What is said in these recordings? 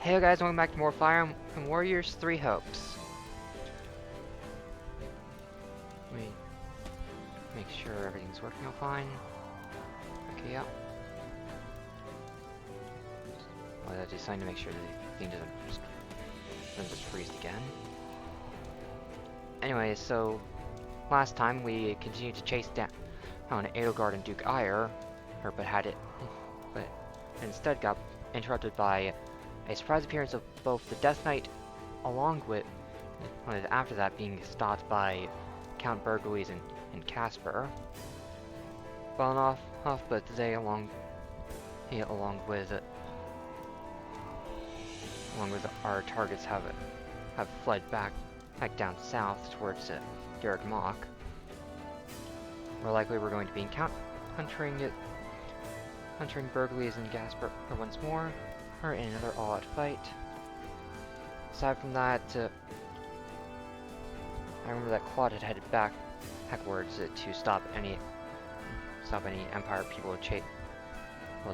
Hey guys, welcome back to more Fire Emblem Warriors 3 Hopes. Let me make sure everything's working out fine. Okay, yeah. Well, I just signed to make sure the thing doesn't just freeze again. Anyway, so last time we continued to chase down Edelgard and Duke Ire, but instead got interrupted by a surprise appearance of both the Death Knight, along with after that being stopped by Count Burgles and Casper. Fallen off, but they along with our targets have fled back down south towards Garrick Mock. More likely we're going to be huntering Burgles and Casper once more, or in another all-out fight. Aside from that, I remember that Claude had headed backwards to stop any Empire people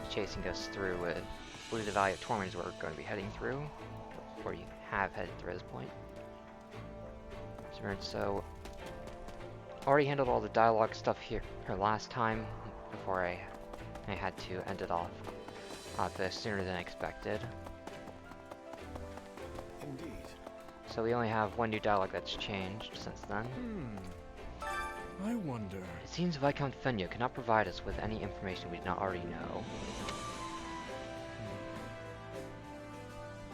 chasing us through. I believe the Valley of Torments we're going to be heading through, or you have headed through at this point. So, already handled all the dialogue stuff here last time before I had to end it off sooner than expected. Indeed. So we only have one new dialogue that's changed since then. I wonder. It seems Viscount Fenya could not provide us with any information we did not already know.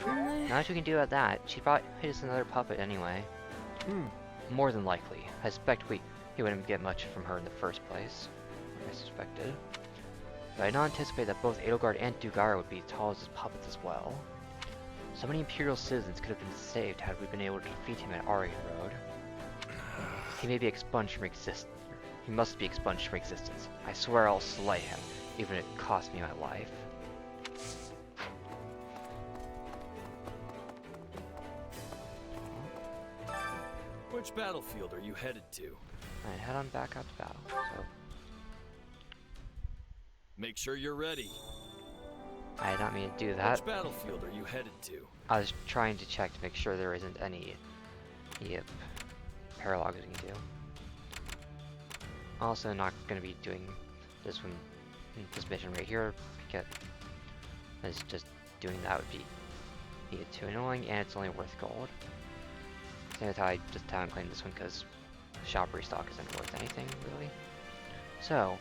Not much we can do about that. She'd probably hit us another puppet anyway. More than likely. I suspect he wouldn't get much from her in the first place, like I suspected. But I did not anticipate that both Edelgard and Duke Ire would be as tall as his puppets as well. So many Imperial citizens could have been saved had we been able to defeat him at Aria Road. He may be expunged from existence. He must be expunged from existence. I swear I'll slay him, even if it costs me my life. Which battlefield are you headed to? Alright, head on back out to battle. So Make sure you're ready. I did not mean to do that. Which battlefield are you headed to? I was trying to check to make sure there isn't any paralogs we can do. Also, not going to be doing this mission right here because just doing that would be too annoying, and it's only worth gold. Same with how I just haven't claimed this one because shop restock isn't worth anything really. So,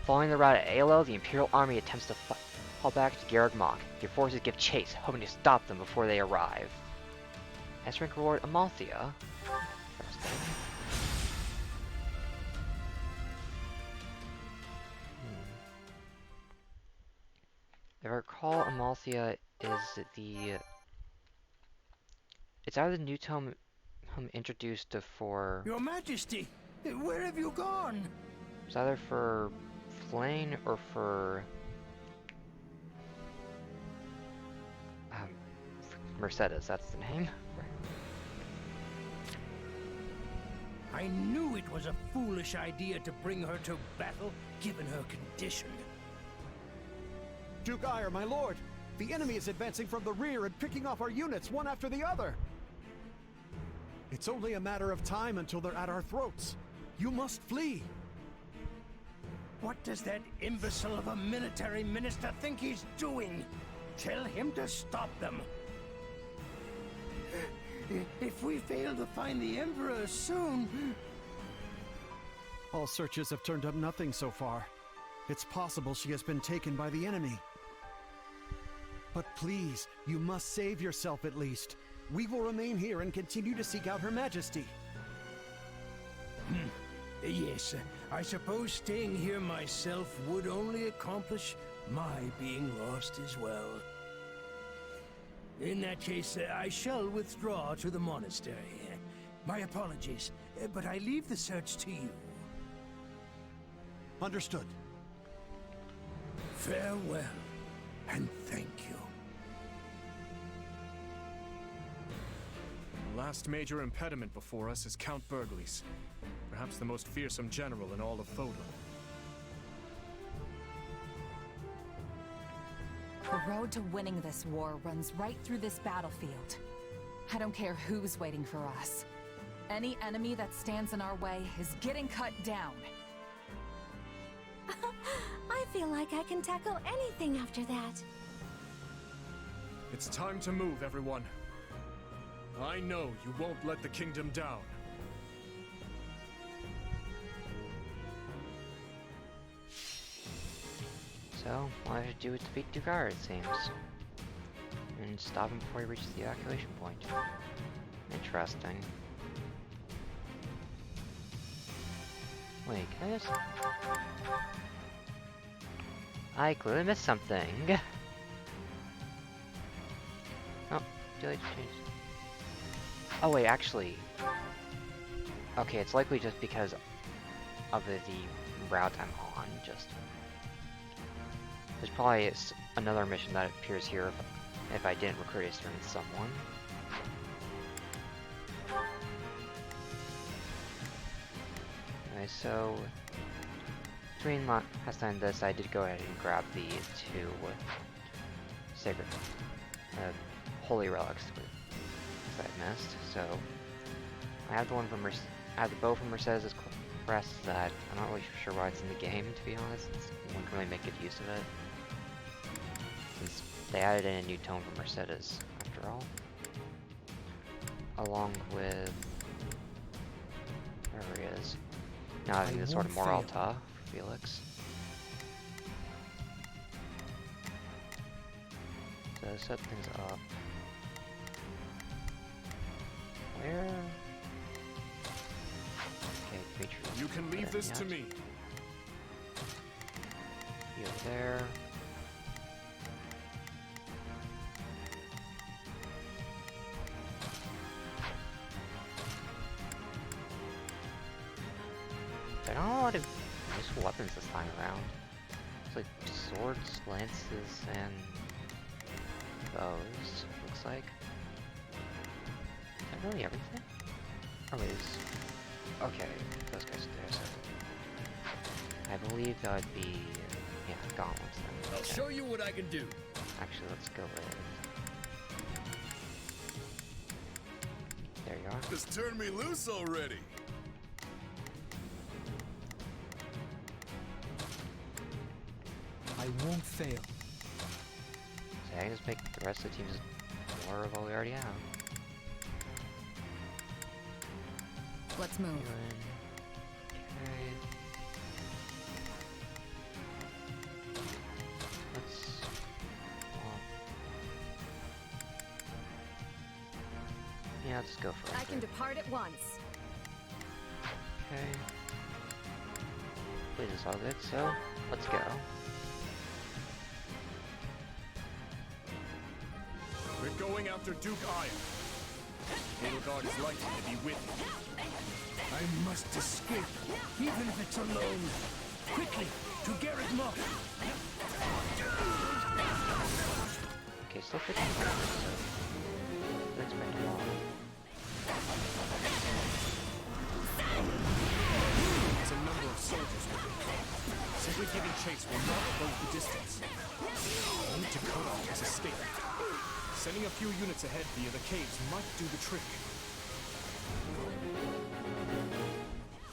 following the route at ALO, the Imperial Army attempts to fall back to Garrick Mock. Your forces give chase, hoping to stop them before they arrive. S-rank reward Amalthea. Interesting. If I recall, Amalthea is it's either the new tome introduced for... Your Majesty, where have you gone? It's either for Flane or for Mercedes, that's the name. I knew it was a foolish idea to bring her to battle, given her condition. Duke Ire, my lord! The enemy is advancing from the rear and picking off our units one after the other! It's only a matter of time until they're at our throats. You must flee! What does that imbecile of a military minister think he's doing? Tell him to stop them. If we fail to find the Emperor soon... All searches have turned up nothing so far. It's possible she has been taken by the enemy. But please, you must save yourself at least. We will remain here and continue to seek out Her Majesty. Yes, I suppose staying here myself would only accomplish my being lost as well. In that case, I shall withdraw to the monastery. My apologies, but I leave the search to you. Understood. Farewell, and thank you. The last major impediment before us is Count Burgles, perhaps the most fearsome general in all of Fodor. The road to winning this war runs right through this battlefield. I don't care who's waiting for us. Any enemy that stands in our way is getting cut down. I feel like I can tackle anything after that. It's time to move, everyone. I know you won't let the kingdom down. So, all I have to do is defeat Dugar, it seems. And stop him before he reaches the evacuation point. Interesting. Wait, can I just... I clearly missed something. Oh, do I change? Oh wait, actually... Okay, it's likely just because of the route I'm on, just... There's probably another mission that appears here if I didn't recruit a certain someone. Anyway, so... Between last time and this, I did go ahead and grab the two sacred... holy relics that I missed, so... I have the one from I have the bow from Mercedes' crest that I'm not really sure why it's in the game, to be honest, since one can really make good use of it. Since they added in a new tone for Mercedes, after all. Along with... Where he is. Now I think the Sword of Moralta for Felix. So set things up. Where? Okay, Demetrius. You can leave this to me. You there. There are not a lot of useful weapons this time around. It's like swords, lances, and bows, looks like. Is that really everything? Oh, it is. Okay, those guys are there, so... I believe that would be... yeah, gauntlets then. I'll show you what I can do. Actually, let's go with... There you are. Just turn me loose already. I won't fail. So I can just make the rest of the teams more of what we already have. Let's move. Okay. Let's... yeah, let's go for it. I can depart at once. Okay. Please, it's all good, so let's go. We're going after Duke Iron. Edelgard is likely to be with you. I must escape, even if it's alone. Quickly, to Garrett Mock. Okay, still 15 minutes, so let's make it long. There's a number of soldiers with you. Simply giving chase will not close the distance. We need to cut off his escape. Sending a few units ahead via the caves might do the trick.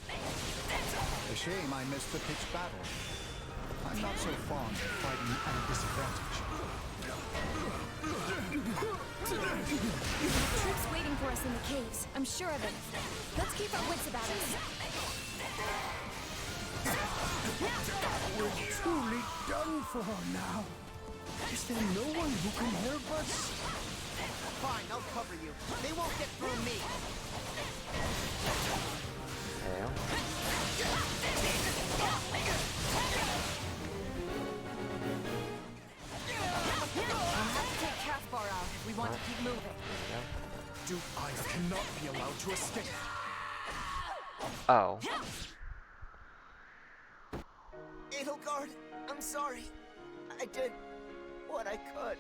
A shame I missed the pitched battle. I'm not so fond of fighting at a disadvantage. Troops waiting for us in the caves. I'm sure of it. Let's keep our wits about us. We're truly done for now. Is there no one who can help us? Fine, I'll cover you. They won't get through me. Well. We'll have to take Cathbar out if we want to keep moving. Duke Iron cannot be allowed to escape. Oh. Edelgard, I'm sorry. I did what I could.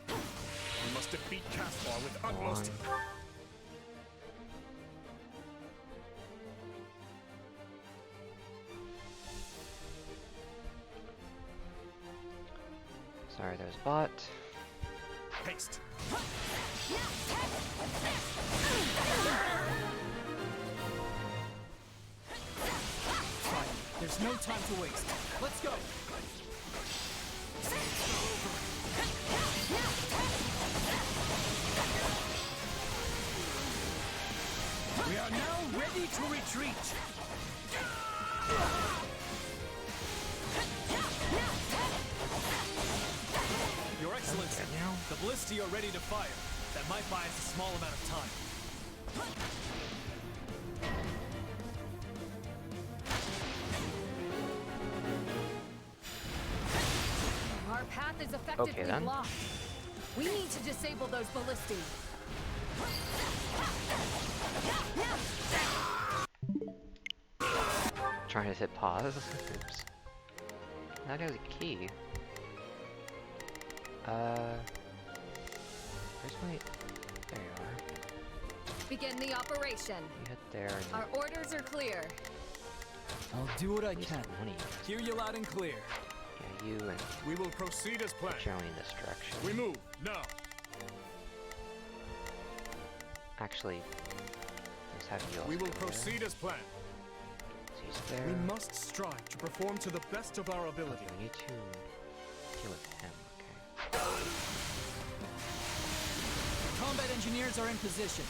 We must defeat Cathbar with utmost... Sorry, there's a bot. Haste. Fine. There's no time to waste. Let's go. We are now ready to retreat. Your Excellency, the ballistae are ready to fire. That might buy us a small amount of time. Our path is effectively Okay, then. blocked. We need to disable those ballistae. Trying to hit pause. Oops. That has a key. Where's my... There you are. Begin the operation. You hit there and Our orders are clear. I'll do what I use can. money. Hear you loud and clear. Yeah, you and We will proceed as planned. generally in this direction. We move now. Actually, let's have you also We will go there. proceed as planned. So he's there. We must strive to perform to the best of our ability. Okay, we need to deal with him. Okay. Combat engineers are in position.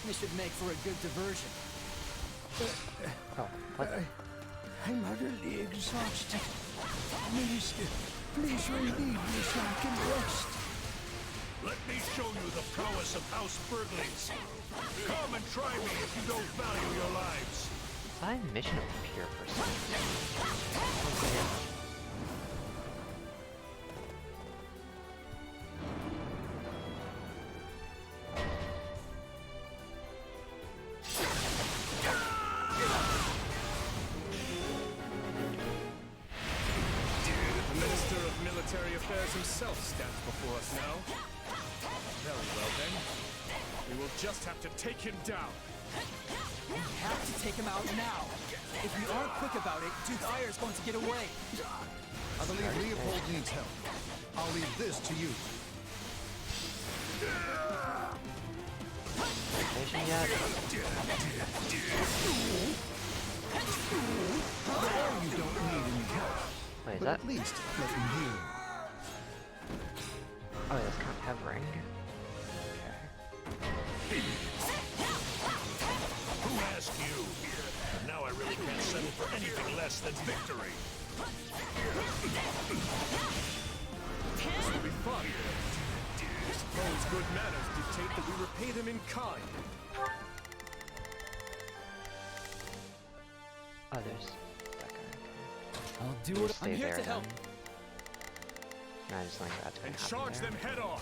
This should make for a good diversion. Oh, what? I'm utterly exhausted. Minister, please relieve me so I can rest. Let me show you the prowess of House Burgleys. Come and try me if you don't value your lives. Is that a mission up here for something? The Minister of Military Affairs himself stands before us now. Very well then. We will just have to take him down. We have to take him out now. If we aren't quick about it, Duke Ayer's going to get away. I believe Leopold needs help. I'll leave this to you. Mission yet? There you don't need any help. Wait, is But that? at least let me heal. Oh, that's kind of hovering. Okay. Who asked you? Now I really can't settle for anything less than victory. This will be fun. I suppose good manners dictate that we repay them in kind. Oh, there's that guy. I'll do We'll it. stay I'm here there to help. then. I just think that's gonna And happen charge there. them head on.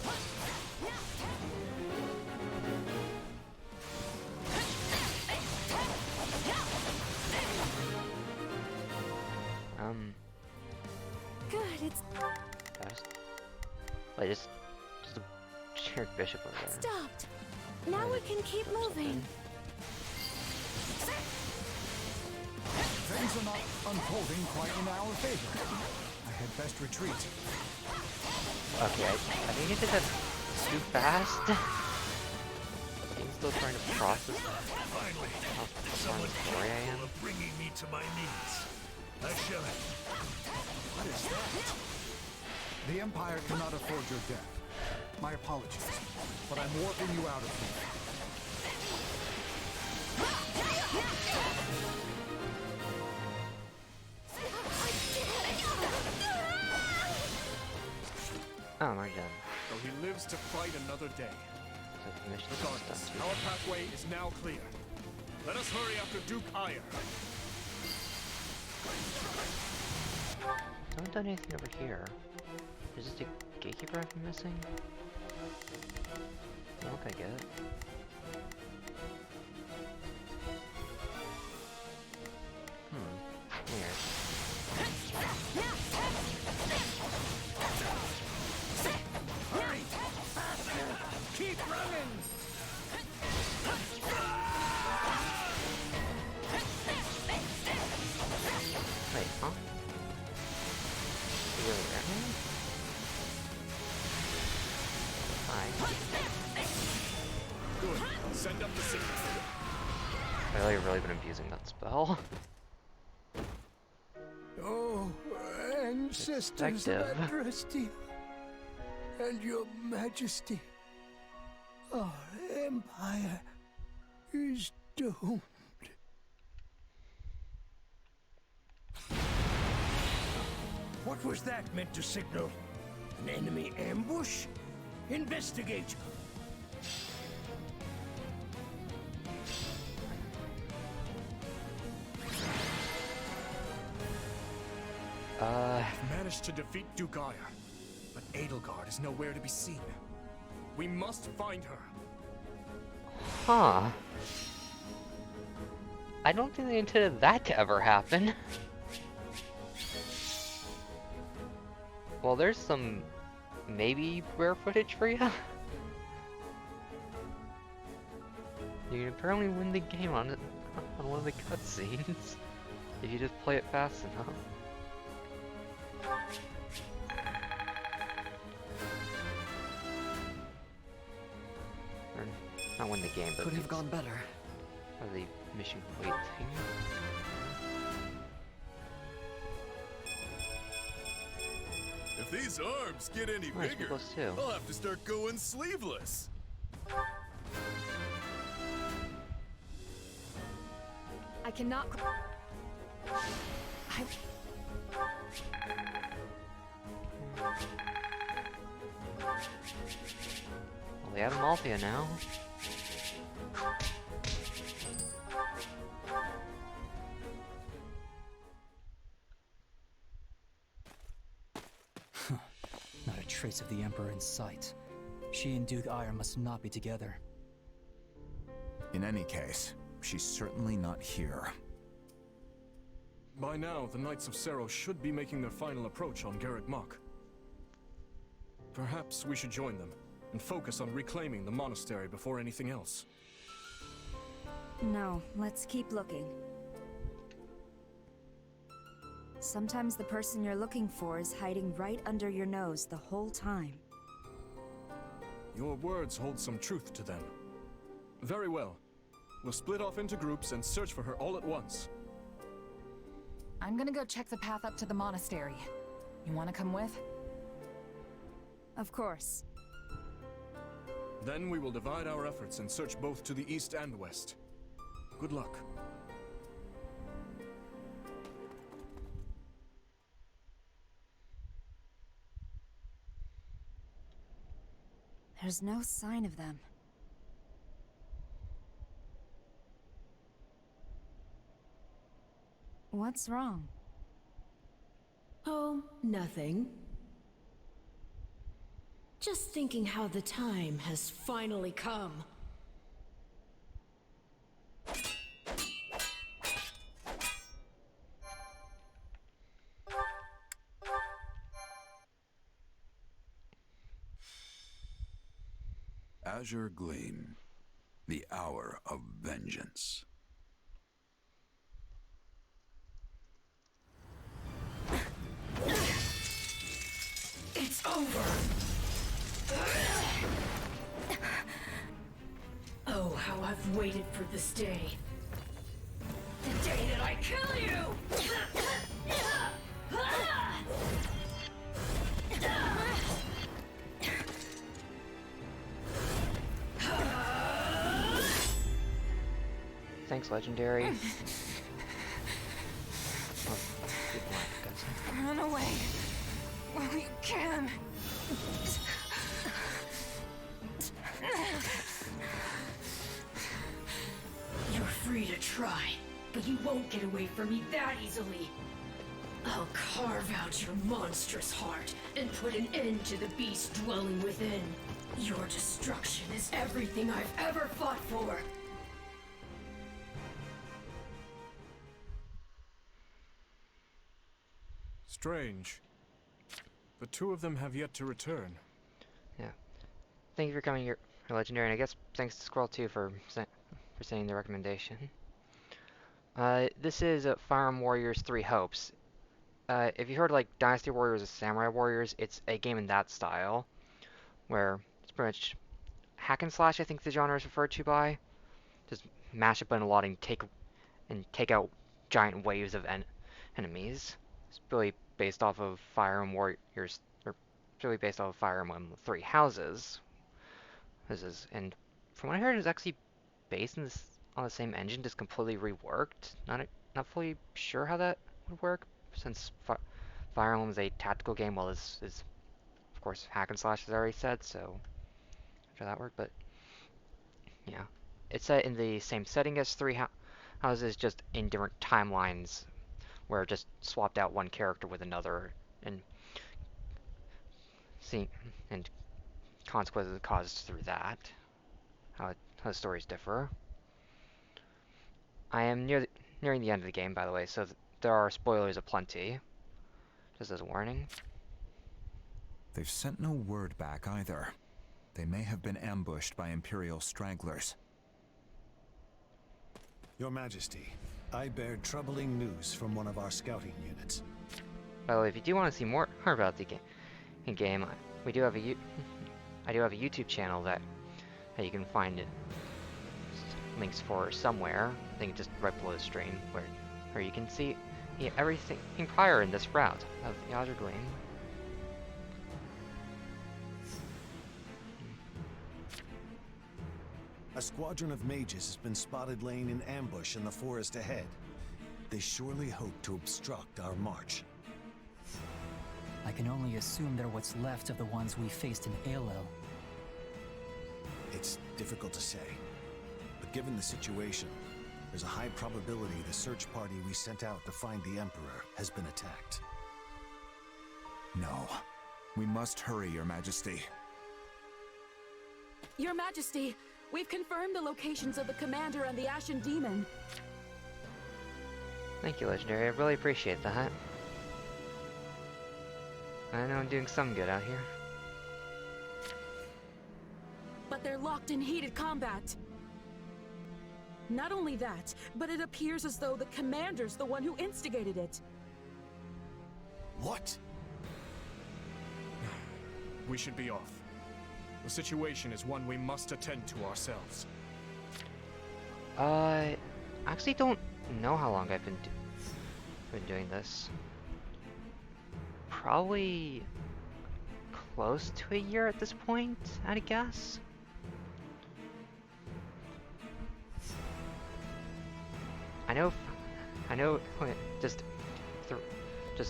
Good, it's Just... Wait, just a generic bishop over there. stopped. Now we can keep moving. Things are not unfolding quite in our favor. I had best retreat. Okay, I think I did that too fast. I'm still trying to process Finally, how someone sorry I am. capable of bringing me to my knees. I shall. What is that? The Empire cannot afford your death. My apologies, but I'm warping you out of here. Oh, we're done. Though he lives to fight another day. So the mission is Regardless, done. our pathway is now clear. Let us hurry after Duke Ayer. I haven't done anything over here. Is this the gatekeeper I've been missing? I don't think I get it. Weird. Hurry! Faster! Keep running! Wait, huh? You really ran him? Good. Send up the signal. I've really been abusing that spell. Oh, ancestors of Effective. Adrestia, and your majesty, our empire is doomed. What was that meant to signal? An enemy ambush? Investigate. We've managed to defeat Dugaya, but Edelgard is nowhere to be seen. We must find her. Huh. I don't think they intended that to ever happen. Well, there's some maybe rare footage for you. You can apparently win the game on it on one of the cutscenes if you just play it fast enough. Or not win the game, but Could have gone better. or the mission complete thing. If these arms get any Oh, it's bigger, close too. I'll have to start going sleeveless. I cannot. Well, we have Malthea now. Not a trace of the Emperor in sight. She and Duke Ire must not be together. In any case, she's certainly not here. By now, the Knights of Sero should be making their final approach on Garreg Mach. Perhaps we should join them and focus on reclaiming the monastery before anything else. No, let's keep looking. Sometimes the person you're looking for is hiding right under your nose the whole time. Your words hold some truth to them. Very well. We'll split off into groups and search for her all at once. I'm gonna go check the path up to the monastery. You wanna come with? Of course. Then we will divide our efforts and search both to the east and west. Good luck. There's no sign of them. What's wrong? Oh, nothing. Just thinking how the time has finally come. Azure Gleam, the hour of vengeance. It's over! Oh, how I've waited for this day. The day that I kill you! Thanks, Legendary. Oh, good luck, guys. Run away while you can. You're free to try, but you won't get away from me that easily. I'll carve out your monstrous heart and put an end to the beast dwelling within. Your destruction is everything I've ever fought for. Strange. The two of them have yet to return. Yeah. Thank you for coming here, Legendary, and I guess thanks to Squirrel too for saying the recommendation. This is Fire Emblem Warriors 3 Hopes. If you heard like Dynasty Warriors or Samurai Warriors, it's a game in that style, where it's pretty much hack and slash, I think the genre is referred to by. Just mash a button a lot and take out giant waves of enemies. It's really based off of Fire Emblem Warriors, or really based off of Fire Emblem Three Houses. And from what I heard, it's actually based on the same engine, just completely reworked. Not fully sure how that would work, since Fire Emblem is a tactical game, while this is, of course, hack and slash, as I already said. So, how that work, but yeah, it's set in the same setting as Three Houses, just in different timelines, where it just swapped out one character with another, and and consequences caused through that. How the stories differ. I am nearing the end of the game, by the way, so there are spoilers aplenty. Just as a warning. They've sent no word back either. They may have been ambushed by Imperial stragglers. Your Majesty, I bear troubling news from one of our scouting units. By the way, if you do want to see more about the game, I do have a YouTube channel that you can find links for somewhere. I think just right below the stream, where you can see everything prior in this route of the Azure Gleam. A squadron of mages has been spotted laying in ambush in the forest ahead. They surely hope to obstruct our march. I can only assume they're what's left of the ones we faced in Aelil. It's difficult to say, but given the situation, there's a high probability the search party we sent out to find the Emperor has been attacked. No. We must hurry, Your Majesty. Your Majesty, we've confirmed the locations of the Commander and the Ashen Demon. Thank you, Legendary. I really appreciate that. I know I'm doing some good out here. But they're locked in heated combat. Not only that, but it appears as though the Commander's the one who instigated it. What? We should be off. The situation is one we must attend to ourselves. I actually don't know how long I've been doing this. Probably close to a year at this point, I'd guess. I know. Just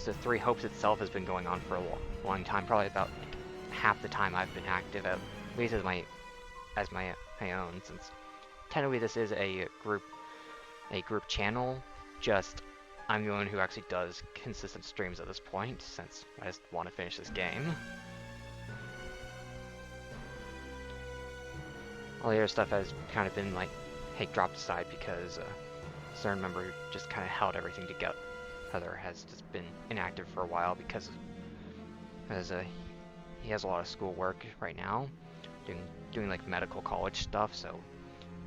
the Three Hopes itself has been going on for a long time. Probably about half the time I've been active, at least as my own. Since technically this is a group channel, just I'm the one who actually does consistent streams at this point, since I just want to finish this game. All the other stuff has kind of been like, hey, dropped aside because certain member just kind of held everything together. Has just been inactive for a while because he has a lot of school work right now, doing like medical college stuff, so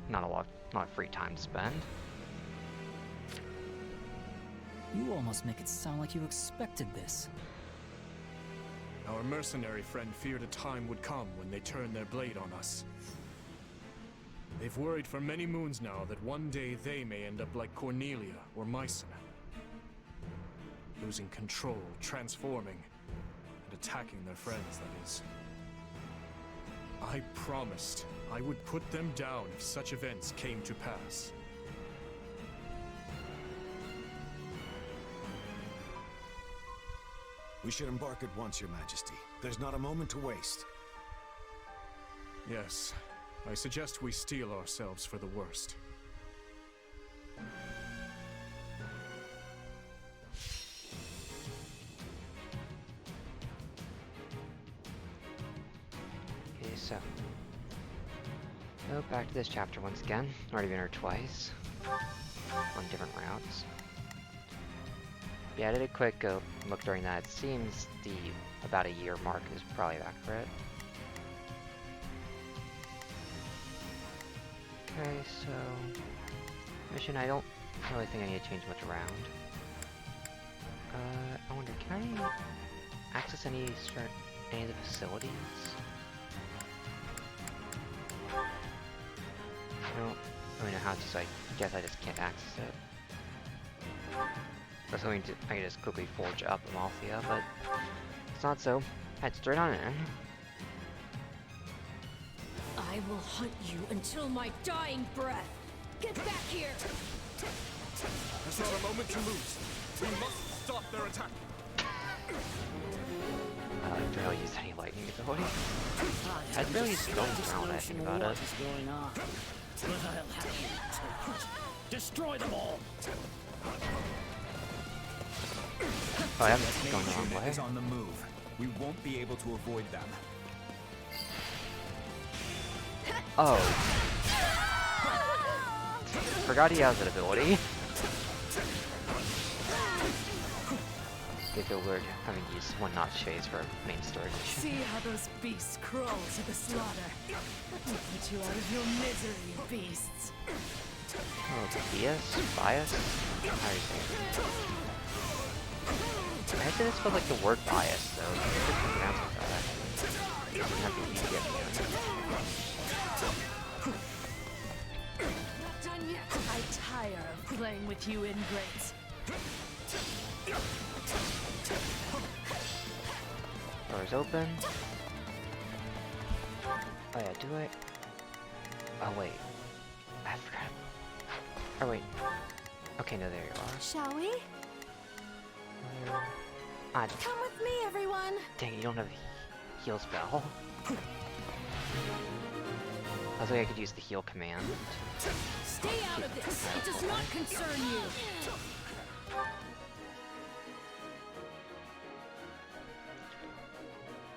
not a lot of free time to spend. You almost make it sound like you expected this. Our mercenary friend feared a time would come when they turned their blade on us. They've worried for many moons now that one day they may end up like Cornelia or Mycena. Losing control, transforming, and attacking their friends, that is. I promised I would put them down if such events came to pass. We should embark at once, Your Majesty. There's not a moment to waste. Yes, I suggest we steel ourselves for the worst. Okay, so go back to this chapter once again. Already been here twice on different routes. Yeah, I did a quick look during that. It seems the about a year mark is probably accurate. Okay, so mission, I don't really think I need to change much around. I wonder, can I access any of the facilities? don't really know how to, so I guess I just can't access it. I was hoping I could just quickly forge up Amalthea, but it's not so. Head straight on in. I will hunt you until my dying breath. Get back here! There's not a moment to lose. We must stop their attack. I barely used any lightning ability. I barely used Stone Ground when I think about it. What is going on? But I'll have you take it. Destroy them all! Oh, I haven't gone the wrong way. Is on the move. We won't be able to avoid them. Oh. Forgot he has that ability. They feel weird having used one notch phase for a main story mission. See how those beasts crawl to the slaughter. Let me put you out of your misery, beasts. Oh, bias? How are you saying it? I say this felt like the word bias, though. It's good to pronounce it that, actually. It doesn't have to be easy at the end. Not done yet. I tire of playing with you ingrates. Doors open. Oh yeah, do it. Oh wait. I forgot. Oh wait. Okay, no, there you are. Shall we? Ah, Come with me, everyone. dang, you don't have a heal spell. I was like I could use the heal command. Stay out of this! It does not concern you!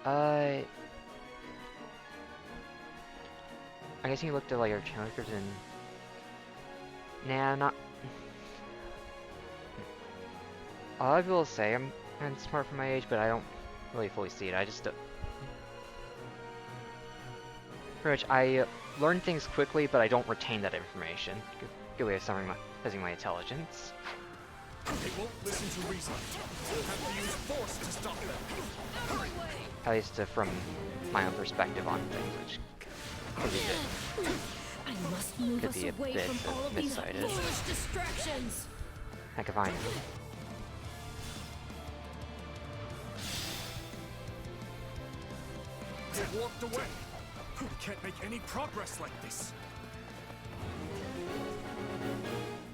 I guess you looked at like your challengers and nah, not. I will say I'm smart for my age, but I don't really fully see it. I just pretty much I learn things quickly, but I don't retain that information. Good way of summing my intelligence. They won't listen to reason. We'll have to use force to stop them. At least from my own perspective on things, which could be I must move us away from all of these foolish distractions. Heck if I know. They walked away. We can't make any progress like this.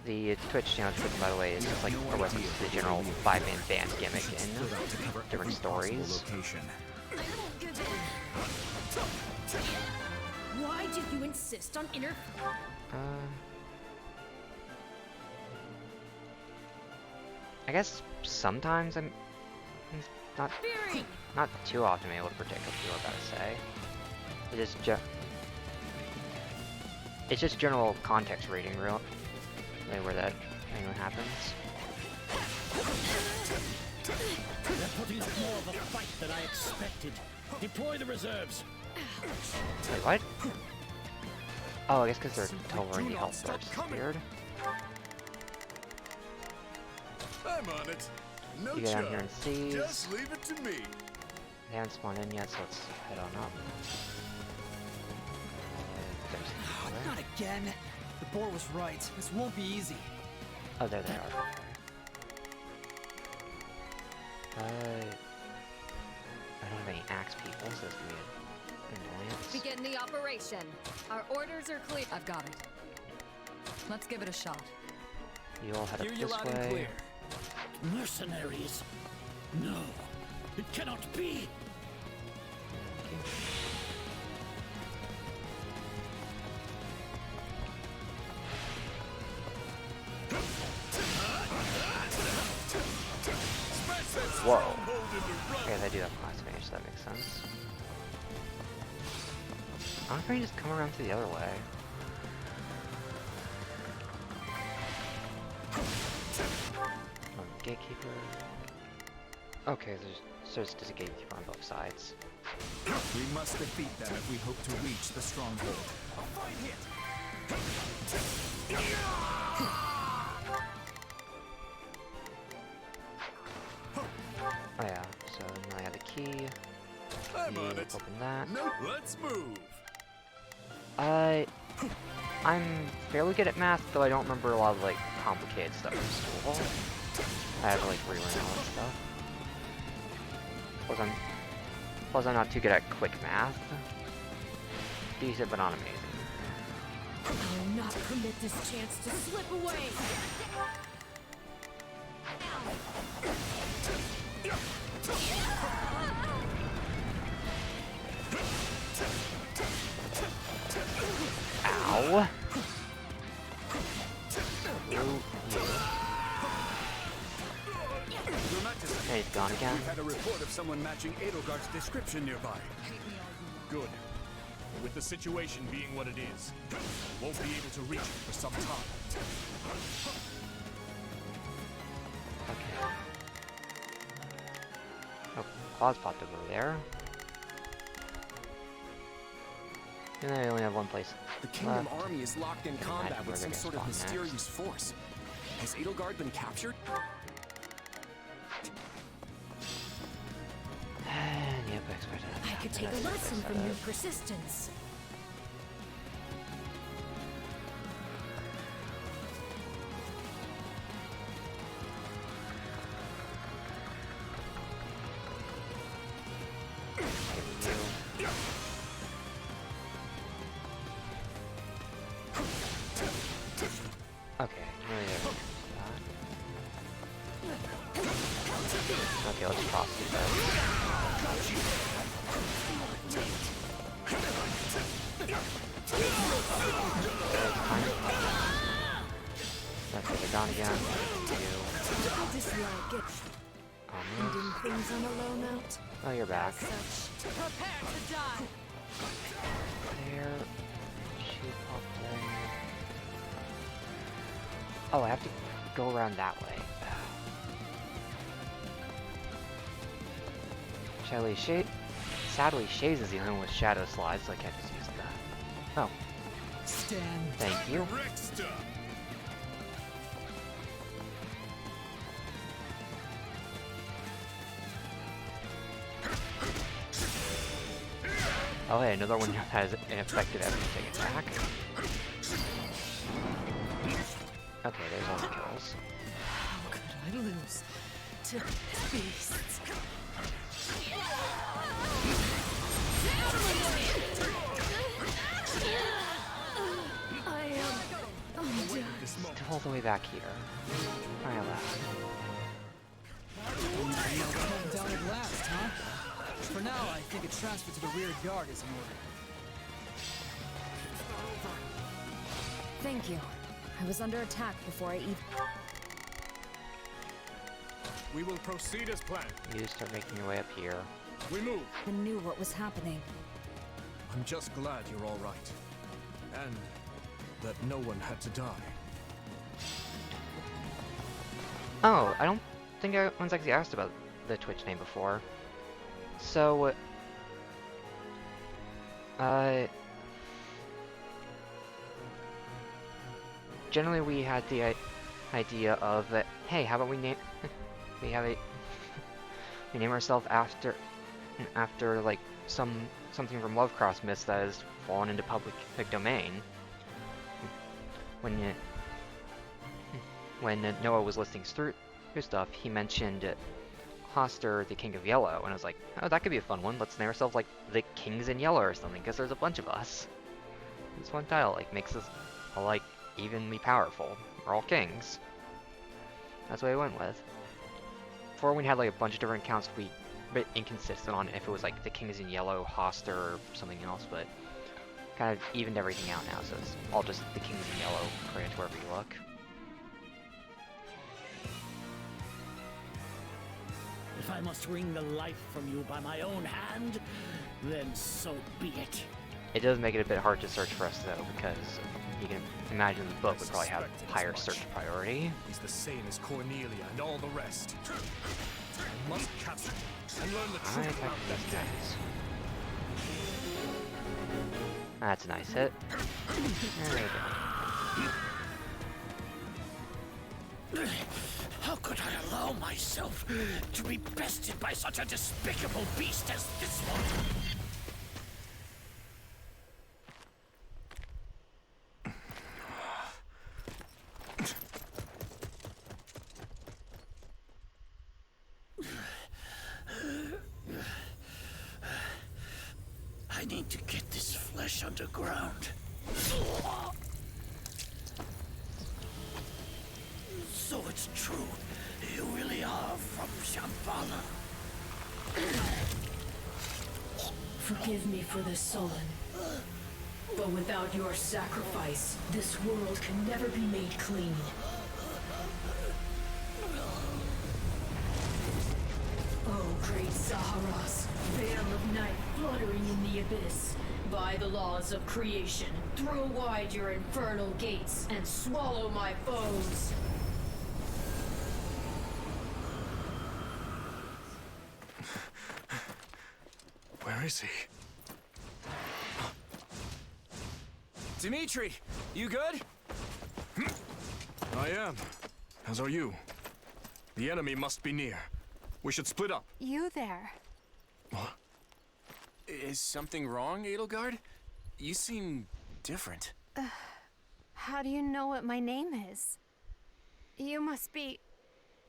The Twitch channel, by the way, is just like a reference to the general 5-man band gimmick in different stories. Why do you insist on I guess sometimes I'm not too often able to predict what people are about to say. It's just general context reading, really, where that thing happens. They're putting up more of a fight than I expected. Deploy the reserves. Wait, what? Oh, I guess because they're tolerating the health bar disappeared. I'm on it. No You get down here and see. Just leave it to me. They haven't spawned in yet, so let's head on up. Not again. The boar was right. This won't be easy. Oh, there they are. I don't have any axe people, so this could be an annoyance. Begin the operation. Our orders are clear. I've got it. Let's give it a shot. You all head up this way. Mercenaries? No, it cannot be. Whoa. I guess I do have class finish, so that makes sense. I wonder if I can just come around to the other way. Oh, gatekeeper. Okay, so it's just a gatekeeper on both sides. We must defeat them if we hope to reach the stronghold. Oh yeah, so now I have the key. I'm on it. Open that. No, let's move. I'm fairly good at math, though I don't remember a lot of like complicated stuff in school. I have to like relearn all that stuff. Plus I'm not too good at quick math. Decent, but not amazing. I will not permit this chance to slip away. Ow. Hey, he's gone again. We've had a report of someone matching Edelgard's description nearby. Good. With the situation being what it is, won't be able to reach it for some time. Okay. Oh, Claws popped over there. And I only have one place. The Kingdom Army is locked in combat with some sort of mysterious force. Has Edelgard been captured? Yep, I expected that. I could take a lesson from your persistence. Okay, really that. Okay, let's cross these guys. Okay, they're gone again. I dislike it. Ending things on a low note. Oh, you're back. Prepare to die. There. She popped in. Oh, I have to go around that way. Sadly, Shaze is the only one with shadow slides, so I can't just use that. Oh. Stand. Thank you. Oh, hey, another one has an effective everything attack. Okay, there's all the kills. How could I lose to beasts? Still all the way back here. Alright, last. Down at last, huh? For now, I think a transfer to the rear guard is in order. Thank you. I was under attack before I even... We will proceed as planned. You start making your way up here. We move. I knew what was happening. I'm just glad you're all right. And that no one had to die. Oh, I don't think anyone's actually asked about the Twitch name before. So, generally we had the idea of, hey, how about we name, we name ourselves after like something from Lovecraft's myths that has fallen into public domain. When Noah was listing through stuff, he mentioned Hoster, the King of Yellow, and I was like, oh, that could be a fun one. Let's name ourselves like the Kings in Yellow or something, because there's a bunch of us. This one title like makes us all like evenly powerful. We're all kings. That's what I went with. Before we had like a bunch of different accounts, we were a bit inconsistent on if it was like the Kings in Yellow, Hoster, or something else, but kind of evened everything out now, so it's all just the Kings in Yellow, according to wherever you look. If I must wring the life from you by my own hand, then so be it. It does make it a bit hard to search for us, though, because you can imagine the book would probably have higher search priority. He's the same as Cornelia and all the rest. I must capture him and learn the truth about that guys. That's a nice hit. There we go. How could I allow myself to be bested by such a despicable beast as this one? need to get this flesh underground. So it's true. You really are from Shambhala. Forgive me for this, Sullen. But without your sacrifice, this world can never be made clean. Oh, great Zaharas, veil of night fluttering in the abyss. By the laws of creation, throw wide your infernal gates and swallow my foes. Where is he? Dimitri, you good? I am. As are you. The enemy must be near. We should split up. You there. What? Is something wrong, Edelgard? You seem different. How do you know what my name is? You must be...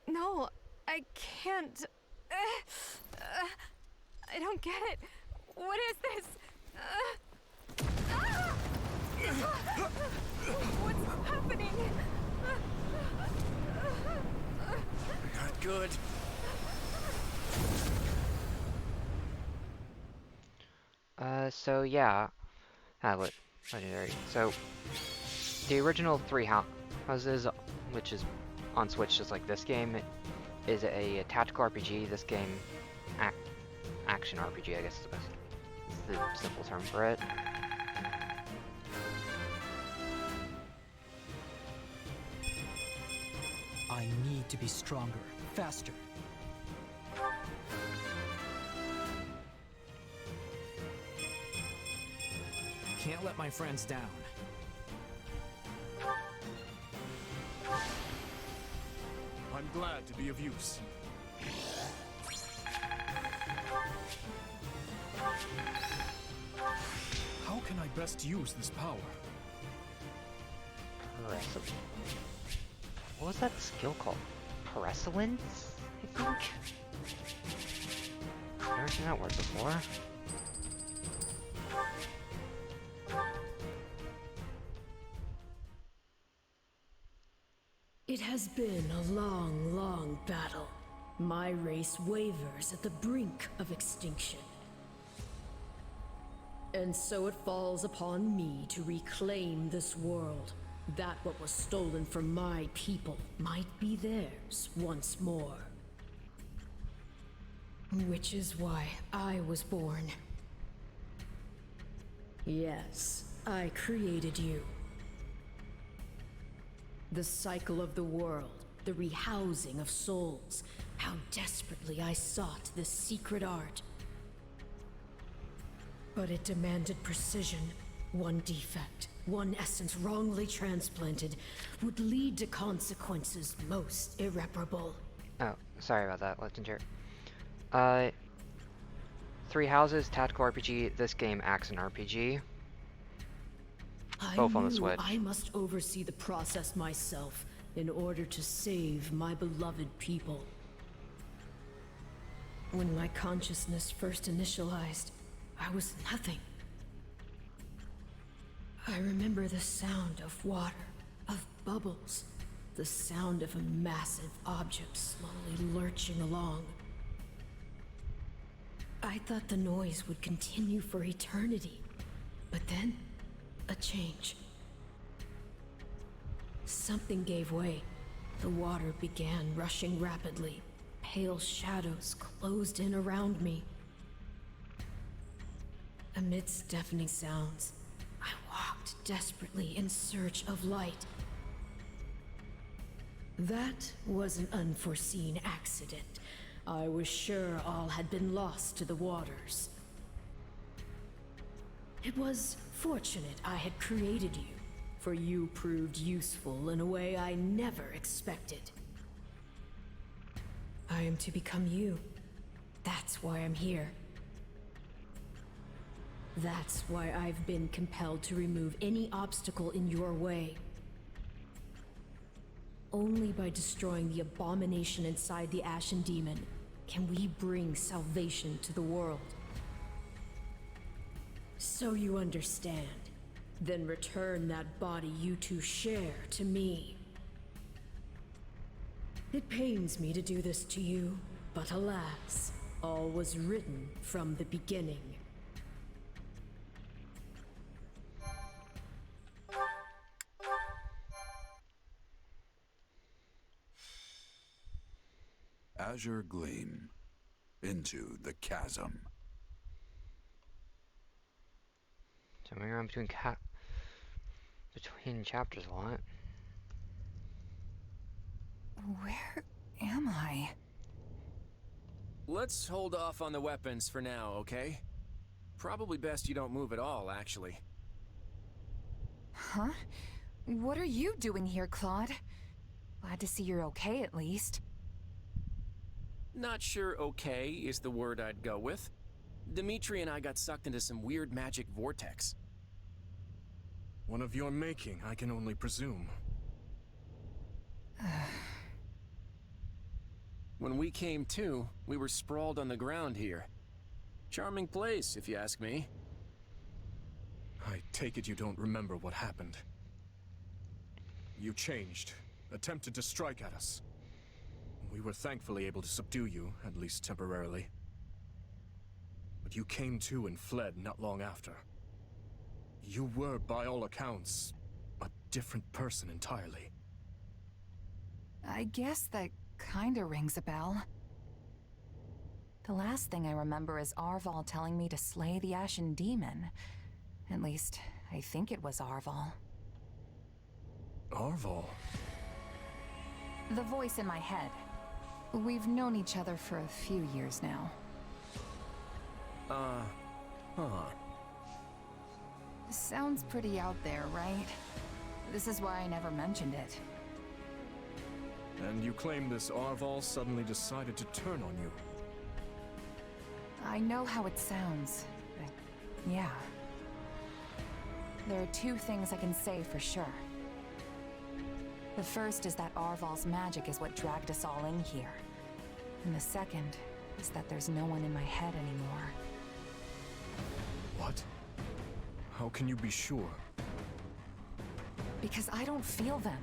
No, I can't... I don't get it. What is this? What's happening? Not good. So yeah, legendary. So the original 3 houses, which is on Switch just like this game, is a tactical RPG. This game, action RPG, I guess is the simple term for it. I need to be stronger, faster. Can't let my friends down. I'm glad to be of use. How can I best use this power? What was that skill called? Perescence, I think? I've never seen that word before. It has been a long, long battle. My race wavers at the brink of extinction. And so it falls upon me to reclaim this world, that what was stolen from my people might be theirs once more. Which is why I was born. Yes, I created you. The cycle of the world, the rehousing of souls. How desperately I sought this secret art. But it demanded precision. One defect, one essence wrongly transplanted, would lead to consequences most irreparable. Oh, sorry about that, Legendary. 3 Houses, tactical RPG, this game, action RPG. Both on the Switch. I must oversee the process myself in order to save my beloved people. When my consciousness first initialized, I was nothing. I remember the sound of water, of bubbles, the sound of a massive object slowly lurching along. I thought the noise would continue for eternity, but then a change. Something gave way. The water began rushing rapidly. Pale shadows closed in around me. Amidst deafening sounds, I walked desperately in search of light. That was an unforeseen accident. I was sure all had been lost to the waters. It was fortunate I had created you, for you proved useful in a way I never expected. I am to become you. That's why I'm here. That's why I've been compelled to remove any obstacle in your way. Only by destroying the abomination inside the Ashen Demon can we bring salvation to the world. So you understand. Then return that body you two share to me. It pains me to do this to you, but alas, all was written from the beginning. Azure Gleam. Into the chasm. Jumping around between chapters a lot. Where am I? Let's hold off on the weapons for now, okay? Probably best you don't move at all, actually. Huh? What are you doing here, Claude? Glad to see you're okay, at least. Not sure okay is the word I'd go with. Dimitri and I got sucked into some weird magic vortex. One of your making, I can only presume. When we came to, we were sprawled on the ground here. Charming place, if you ask me. I take it you don't remember what happened. You changed, attempted to strike at us. We were thankfully able to subdue you, at least temporarily. But you came to and fled not long after. You were, by all accounts, a different person entirely. I guess that kinda rings a bell. The last thing I remember is Arval telling me to slay the Ashen Demon. At least, I think it was Arval. Arval? The voice in my head. We've known each other for a few years now. Sounds pretty out there, right? This is why I never mentioned it. And you claim this Arval suddenly decided to turn on you? I know how it sounds, but yeah. There are two things I can say for sure. The first is that Arval's magic is what dragged us all in here. And the second is that there's no one in my head anymore. What? How can you be sure? Because I don't feel them.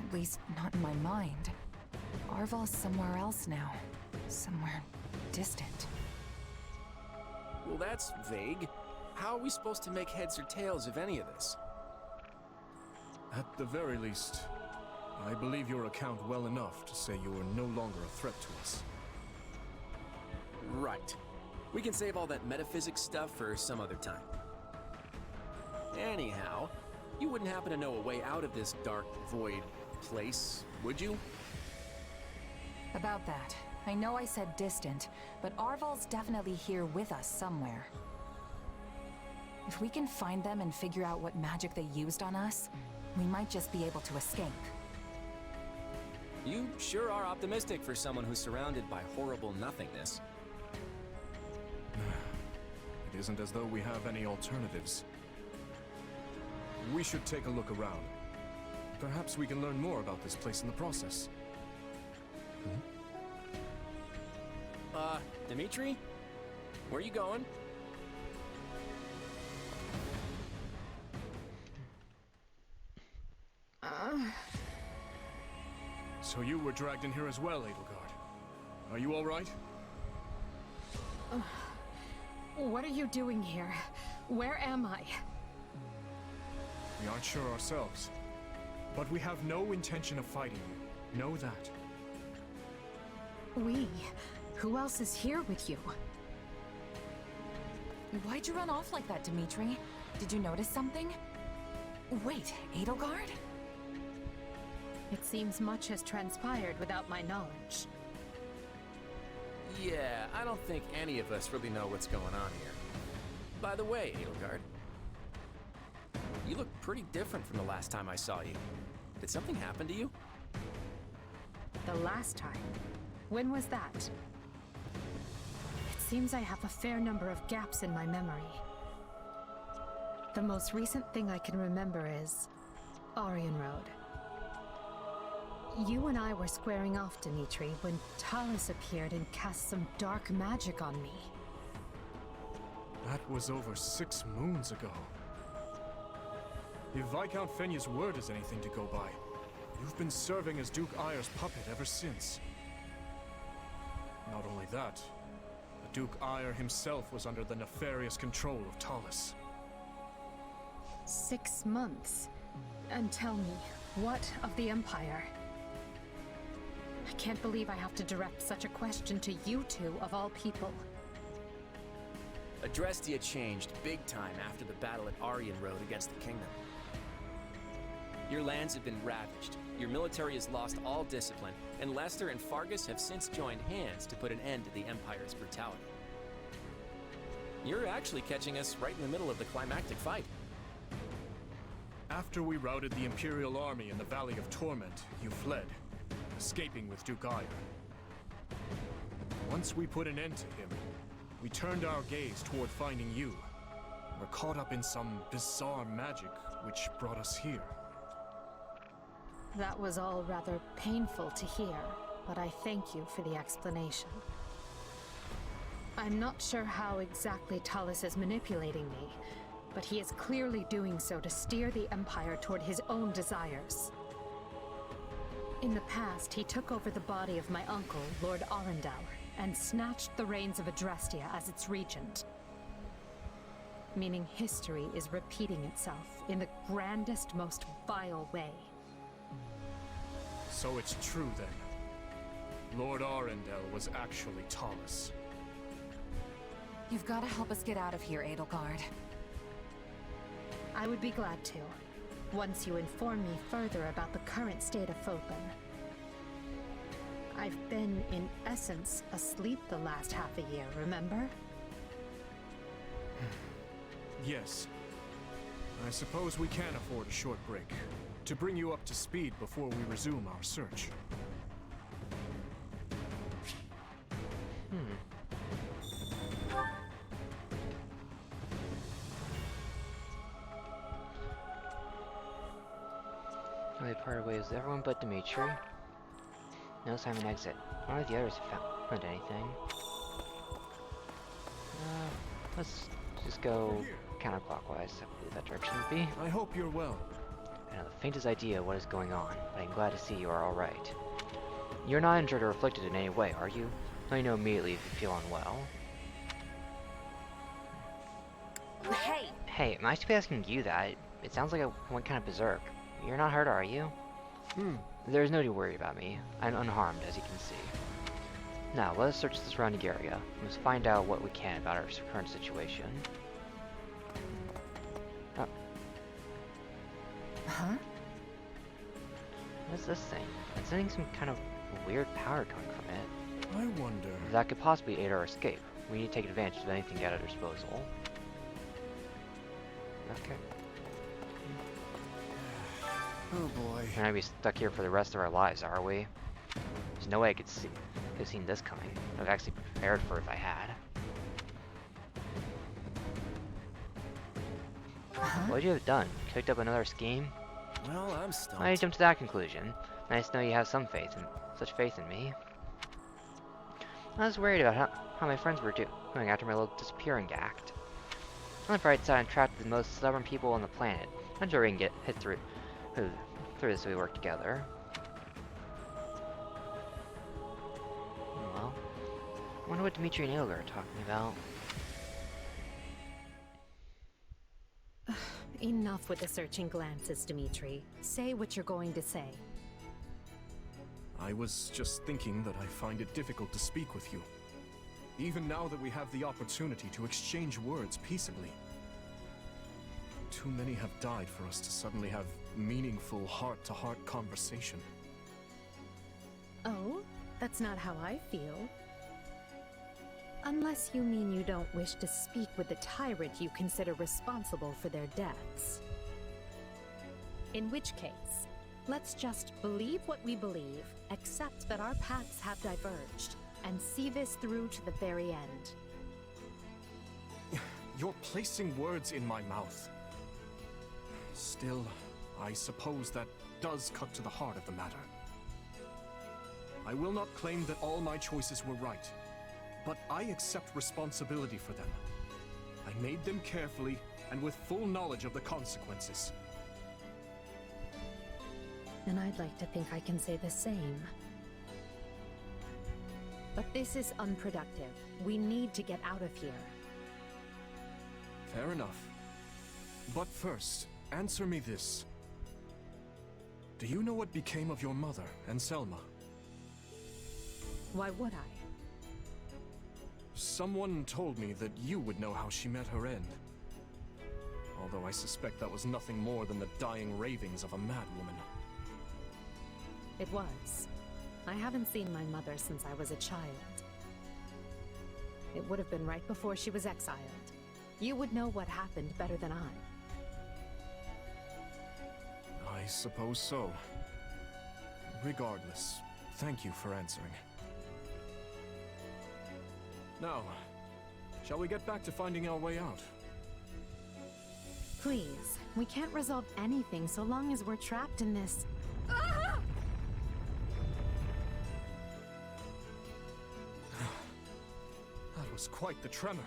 At least, not in my mind. Arval's somewhere else now. Somewhere distant. Well, that's vague. How are we supposed to make heads or tails of any of this? At the very least, I believe your account well enough to say you are no longer a threat to us. Right. We can save all that metaphysics stuff for some other time. Anyhow, you wouldn't happen to know a way out of this dark, void place, would you? About that, I know I said distant, but Arval's definitely here with us somewhere. If we can find them and figure out what magic they used on us, we might just be able to escape. You sure are optimistic for someone who's surrounded by horrible nothingness. It isn't as though we have any alternatives. We should take a look around. Perhaps we can learn more about this place in the process. Dimitri? Where are you going? So you were dragged in here as well, Edelgard. Are you all right? What are you doing here? Where am I? We aren't sure ourselves. But we have no intention of fighting you. Know that. We? Who else is here with you? Why'd you run off like that, Dimitri? Did you notice something? Wait, Edelgard? It seems much has transpired without my knowledge. Yeah, I don't think any of us really know what's going on here. By the way, Edelgard, you look pretty different from the last time I saw you. Did something happen to you? The last time? When was that? It seems I have a fair number of gaps in my memory. The most recent thing I can remember is Aryan Road. You and I were squaring off, Dimitri, when Talus appeared and cast some dark magic on me. That was over 6 moons ago. If Viscount Fenya's word is anything to go by, you've been serving as Duke Ayre's puppet ever since. Not only that, but Duke Ayre himself was under the nefarious control of Talus. 6 months? And tell me, what of the Empire? I can't believe I have to direct such a question to you two, of all people. Adrestia changed big time after the battle at Aryan Road against the Kingdom. Your lands have been ravaged, your military has lost all discipline, and Lester and Fargus have since joined hands to put an end to the Empire's brutality. You're actually catching us right in the middle of the climactic fight. After we routed the Imperial army in the Valley of Torment, you fled, escaping with Duke Ayre. Once we put an end to him, we turned our gaze toward finding you. We're caught up in some bizarre magic which brought us here. That was all rather painful to hear, but I thank you for the explanation. I'm not sure how exactly Talus is manipulating me, but he is clearly doing so to steer the Empire toward his own desires. In the past, he took over the body of my uncle, Lord Arundel, and snatched the reins of Adrestia as its regent. Meaning history is repeating itself in the grandest, most vile way. So it's true then. Lord Arundel was actually Talus. You've got to help us get out of here, Edelgard. I would be glad to, once you inform me further about the current state of Fodlan. I've been, in essence, asleep the last half a year, remember? Yes. I suppose we can afford a short break, to bring you up to speed before we resume our search. They parted ways with everyone but Dimitri. No sign of an exit. None of the others have found anything. Let's just go counterclockwise. I believe that direction would be. I hope you're well. I have the faintest idea what is going on, but I'm glad to see you are alright. You're not injured or afflicted in any way, are you? Let me know immediately if you feel unwell. Hey! Hey, am I supposed to be asking you that? It sounds like I went kind of berserk. You're not hurt, are you? There's no need to worry about me. I'm unharmed, as you can see. Now, let us search the surrounding area. We must find out what we can about our current situation. Oh. Huh? What is this thing? It's sending some kind of weird power coming from it. I wonder... That could possibly aid our escape. We need to take advantage of anything at our disposal. Okay. Oh boy. We're gonna be stuck here for the rest of our lives, are we? There's no way I could have seen this coming. I've actually prepared for it if I had. What would you have done? Cooked up another scheme? Well, I'm stumped. I jumped to that conclusion. Nice to know you have such faith in me. I was worried about how my friends were doing after my little disappearing act. On the bright side, I'm trapped with the most stubborn people on the planet. I'm sure we can hit through this if we work together. Well, I wonder what Dimitri and Edelgard are talking about. Enough with the searching glances, Dimitri. Say what you're going to say. I was just thinking that I find it difficult to speak with you. Even now that we have the opportunity to exchange words peaceably. Too many have died for us to suddenly have meaningful heart-to-heart conversation. Oh? That's not how I feel. Unless you mean you don't wish to speak with the tyrant you consider responsible for their deaths. In which case, let's just believe what we believe, accept that our paths have diverged, and see this through to the very end. You're placing words in my mouth. Still, I suppose that does cut to the heart of the matter. I will not claim that all my choices were right, but I accept responsibility for them. I made them carefully and with full knowledge of the consequences. And I'd like to think I can say the same. But this is unproductive. We need to get out of here. Fair enough. But first, answer me this. Do you know what became of your mother and Selma? Why would I? Someone told me that you would know how she met her end. Although I suspect that was nothing more than the dying ravings of a madwoman. It was. I haven't seen my mother since I was a child. It would have been right before she was exiled. You would know what happened better than I. I suppose so. Regardless, thank you for answering. Now, shall we get back to finding our way out? Please, we can't resolve anything so long as we're trapped in this. That was quite the tremor.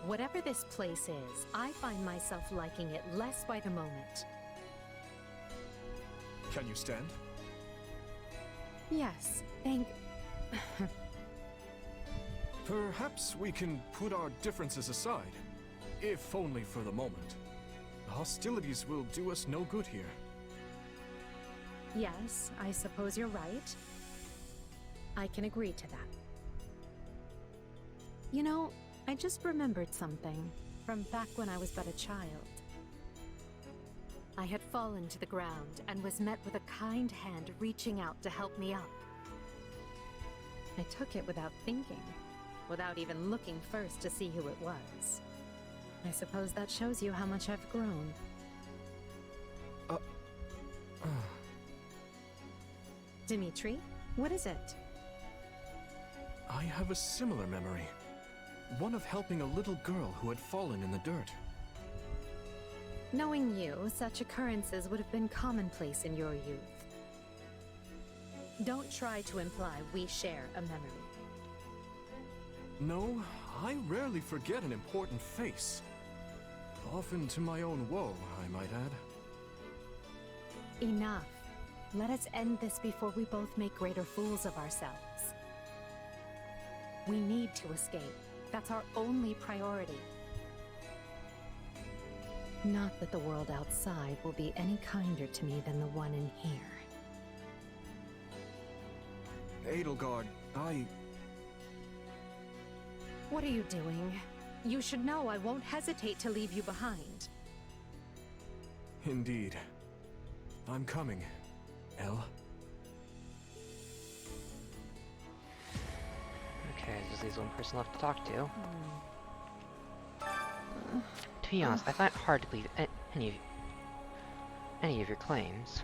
Whatever this place is, I find myself liking it less by the moment. Can you stand? Yes, thank... Perhaps we can put our differences aside, if only for the moment. The hostilities will do us no good here. Yes, I suppose you're right. I can agree to that. You know, I just remembered something from back when I was but a child. I had fallen to the ground and was met with a kind hand reaching out to help me up. I took it without thinking, without even looking first to see who it was. I suppose that shows you how much I've grown. Dimitri, what is it? I have a similar memory. One of helping a little girl who had fallen in the dirt. Knowing you, such occurrences would have been commonplace in your youth. Don't try to imply we share a memory. No, I rarely forget an important face. Often to my own woe, I might add. Enough. Let us end this before we both make greater fools of ourselves. We need to escape. That's our only priority. Not that the world outside will be any kinder to me than the one in here. Edelgard, What are you doing? You should know I won't hesitate to leave you behind. Indeed. I'm coming, Elle. Okay, just leaves one person left to talk to. To be honest, I find it hard to believe any of your claims.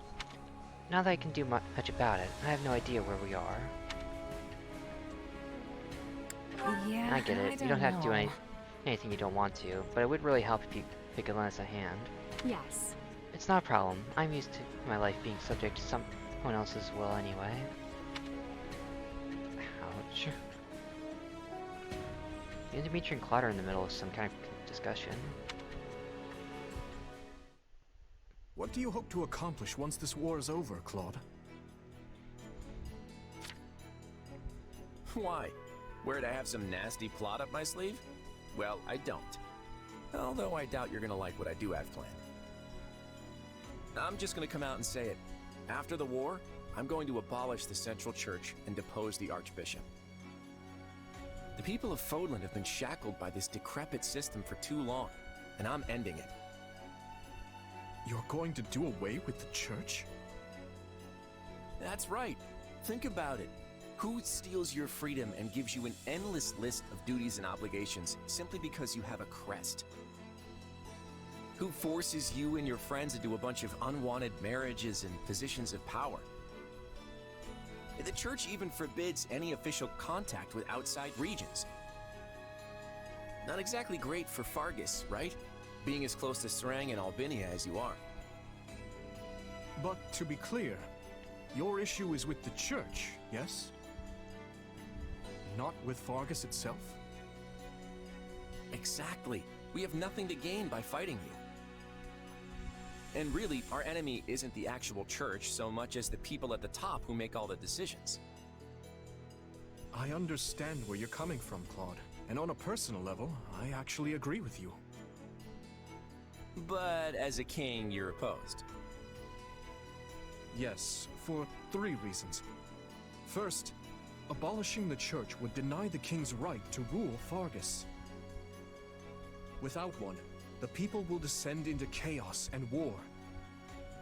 Now that I can do much about it, I have no idea where we are. Yeah, I get it. You don't have to do anything you don't want to, but it would really help if you could lend us a hand. Yes. It's not a problem. I'm used to my life being subject to someone else's will anyway. Ouch. You and Dimitri and Claude are in the middle of some kind of discussion. What do you hope to accomplish once this war is over, Claude? Why? Where to have some nasty plot up my sleeve? Well, I don't. Although I doubt you're gonna like what I do have planned. I'm just gonna come out and say it. After the war, I'm going to abolish the Central Church and depose the Archbishop. The people of Fodland have been shackled by this decrepit system for too long, and I'm ending it. You're going to do away with the church? That's right. Think about it. Who steals your freedom and gives you an endless list of duties and obligations simply because you have a crest? Who forces you and your friends into a bunch of unwanted marriages and positions of power? The church even forbids any official contact with outside regions. Not exactly great for Fargus, right? Being as close to Serang and Albinia as you are. But to be clear, your issue is with the church, yes? Not with Fargus itself? Exactly. We have nothing to gain by fighting you. And really, our enemy isn't the actual church so much as the people at the top who make all the decisions. I understand where you're coming from, Claude. And on a personal level, I actually agree with you. But as a king, you're opposed. Yes, for 3 reasons. First, abolishing the church would deny the king's right to rule Fargus. Without one, the people will descend into chaos and war.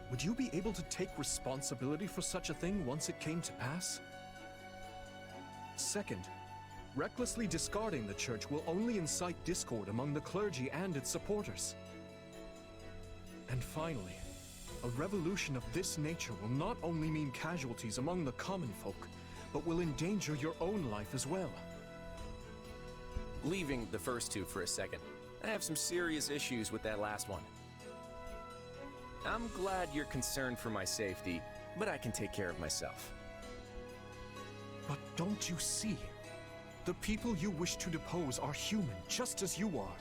Would you be able to take responsibility for such a thing once it came to pass? Second, recklessly discarding the church will only incite discord among the clergy and its supporters. And finally, a revolution of this nature will not only mean casualties among the common folk, but will endanger your own life as well. Leaving the first 2 for a second, I have some serious issues with that last one. I'm glad you're concerned for my safety, but I can take care of myself. But don't you see? The people you wish to depose are human, just as you are.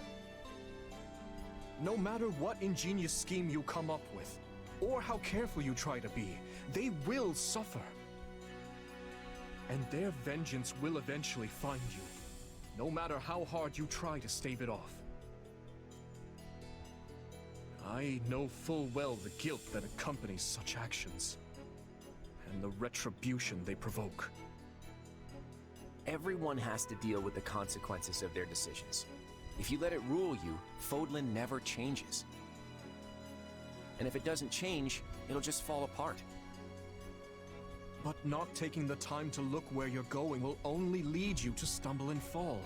No matter what ingenious scheme you come up with, or how careful you try to be, they will suffer. And their vengeance will eventually find you, no matter how hard you try to stave it off. I know full well the guilt that accompanies such actions, and the retribution they provoke. Everyone has to deal with the consequences of their decisions. If you let it rule you, Fodlan never changes. And if it doesn't change, it'll just fall apart. But not taking the time to look where you're going will only lead you to stumble and fall.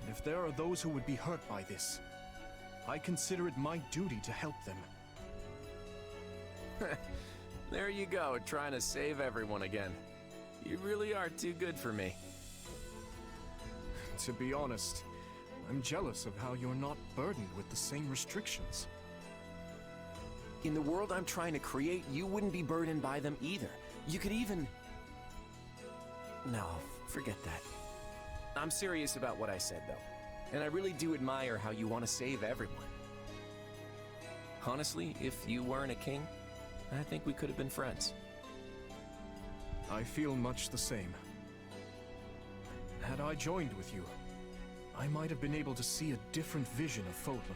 And if there are those who would be hurt by this, I consider it my duty to help them. There you go, trying to save everyone again. You really are too good for me. To be honest, I'm jealous of how you're not burdened with the same restrictions. In the world I'm trying to create, you wouldn't be burdened by them either. You could even... No, forget that. I'm serious about what I said, though. And I really do admire how you want to save everyone. Honestly, if you weren't a king, I think we could have been friends. I feel much the same. Had I joined with you, I might have been able to see a different vision of Fodlan.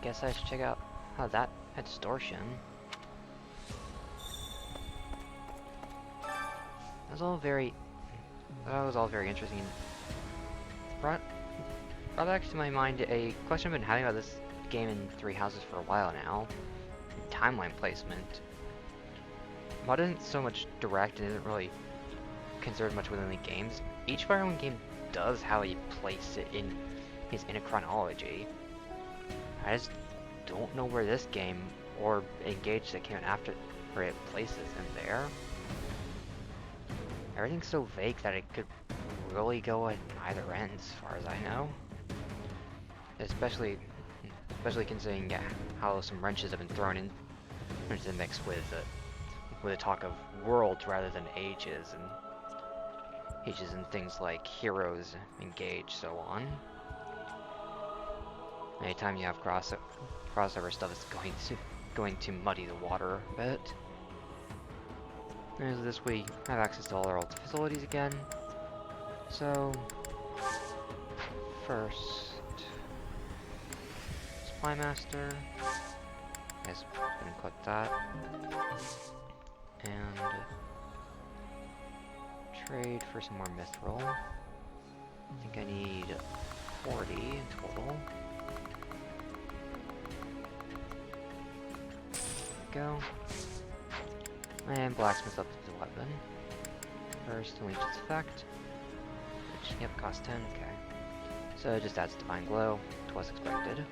Guess I should check out how that had distortion. That was all very interesting. Brought back to my mind a question I've been having about this game in 3 houses for a while now. Timeline placement. Mod isn't so much direct and isn't really considered much within the games. Each Fire Emblem game does how he placed it in a chronology. I just don't know where this game or Engage that came out after where it places in there. Everything's so vague that it could really go at either end as far as I know. Especially considering how some wrenches have been thrown into the mix with the talk of worlds rather than ages and things like heroes, Engage, so on. Anytime you have crossover stuff, it's going to muddy the water a bit. As this week, I have access to all our old facilities again. So, first, Supply Master. Yes, I'm gonna click that. And trade for some more mithril. I think I need 40 in total. Go. And blacksmith up to the weapon. First, unleash its effect. Which, yep, costs 10, okay. So it just adds Divine Glow to what's expected.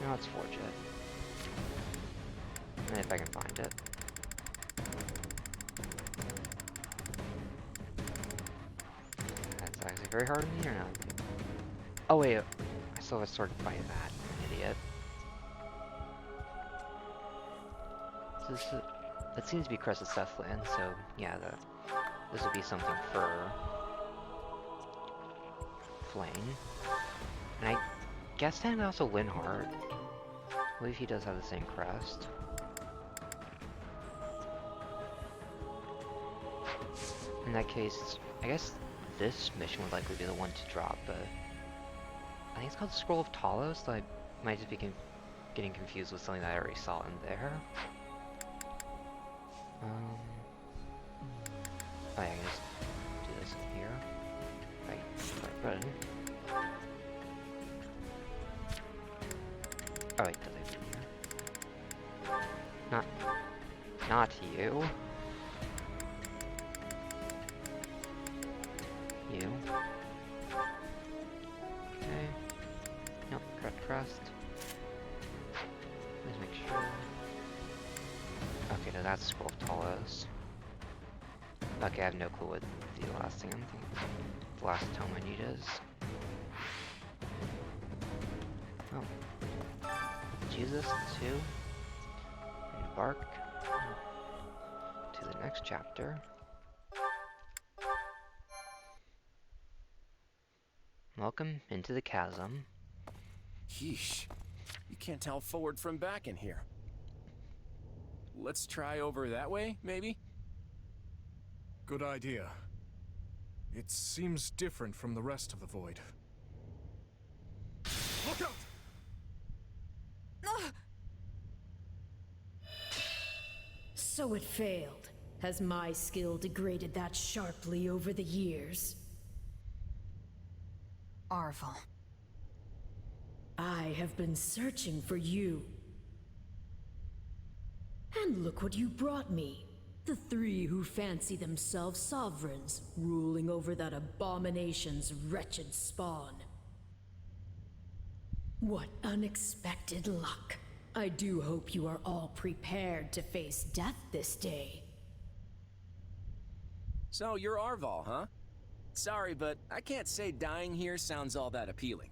Now let's forge it. And if I can find it. That's actually very hard in here now. Oh wait, I still have a sword to fight that, idiot. That seems to be Crest of Sethland, so yeah, this would be something for Flame. And I guess then also Linhardt. I believe he does have the same crest. In that case, I guess this mission would likely be the one to drop, but I think it's called the Scroll of Talos, so I might just be getting confused with something that I already saw in there. Oh yeah, I can just do this in here. Right button. Oh wait, does it in here? Not you. You. Okay. Nope, correct crest. Let's make sure. Okay, no, that's Scroll of Talos. Okay, I have no clue what the last thing I'm thinking. The last tome I need is. Oh. Jesus, to embark to the next chapter. Welcome into the chasm. Yeesh. You can't tell forward from back in here. Let's try over that way, maybe? Good idea. It seems different from the rest of the void. Look out! So it failed. Has my skill degraded that sharply over the years? Arval. I have been searching for you. And look what you brought me. The three who fancy themselves sovereigns, ruling over that abomination's wretched spawn. What unexpected luck. I do hope you are all prepared to face death this day. So you're Arval, huh? Sorry, but I can't say dying here sounds all that appealing.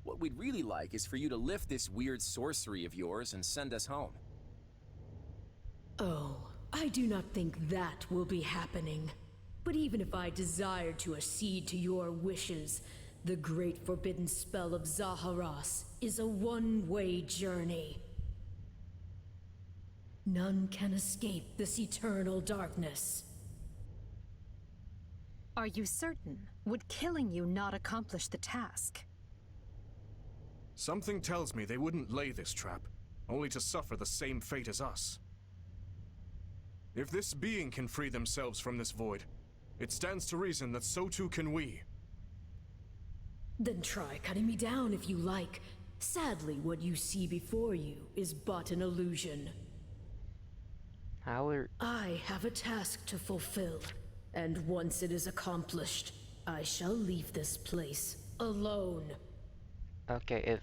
What we'd really like is for you to lift this weird sorcery of yours and send us home. Oh, I do not think that will be happening. But even if I desired to accede to your wishes, the great forbidden spell of Zaharas is a one-way journey. None can escape this eternal darkness. Are you certain? Would killing you not accomplish the task? Something tells me they wouldn't lay this trap, only to suffer the same fate as us. If this being can free themselves from this void, it stands to reason that so too can we. Then try cutting me down if you like. Sadly, what you see before you is but an illusion. I have a task to fulfill, and once it is accomplished, I shall leave this place alone. Okay,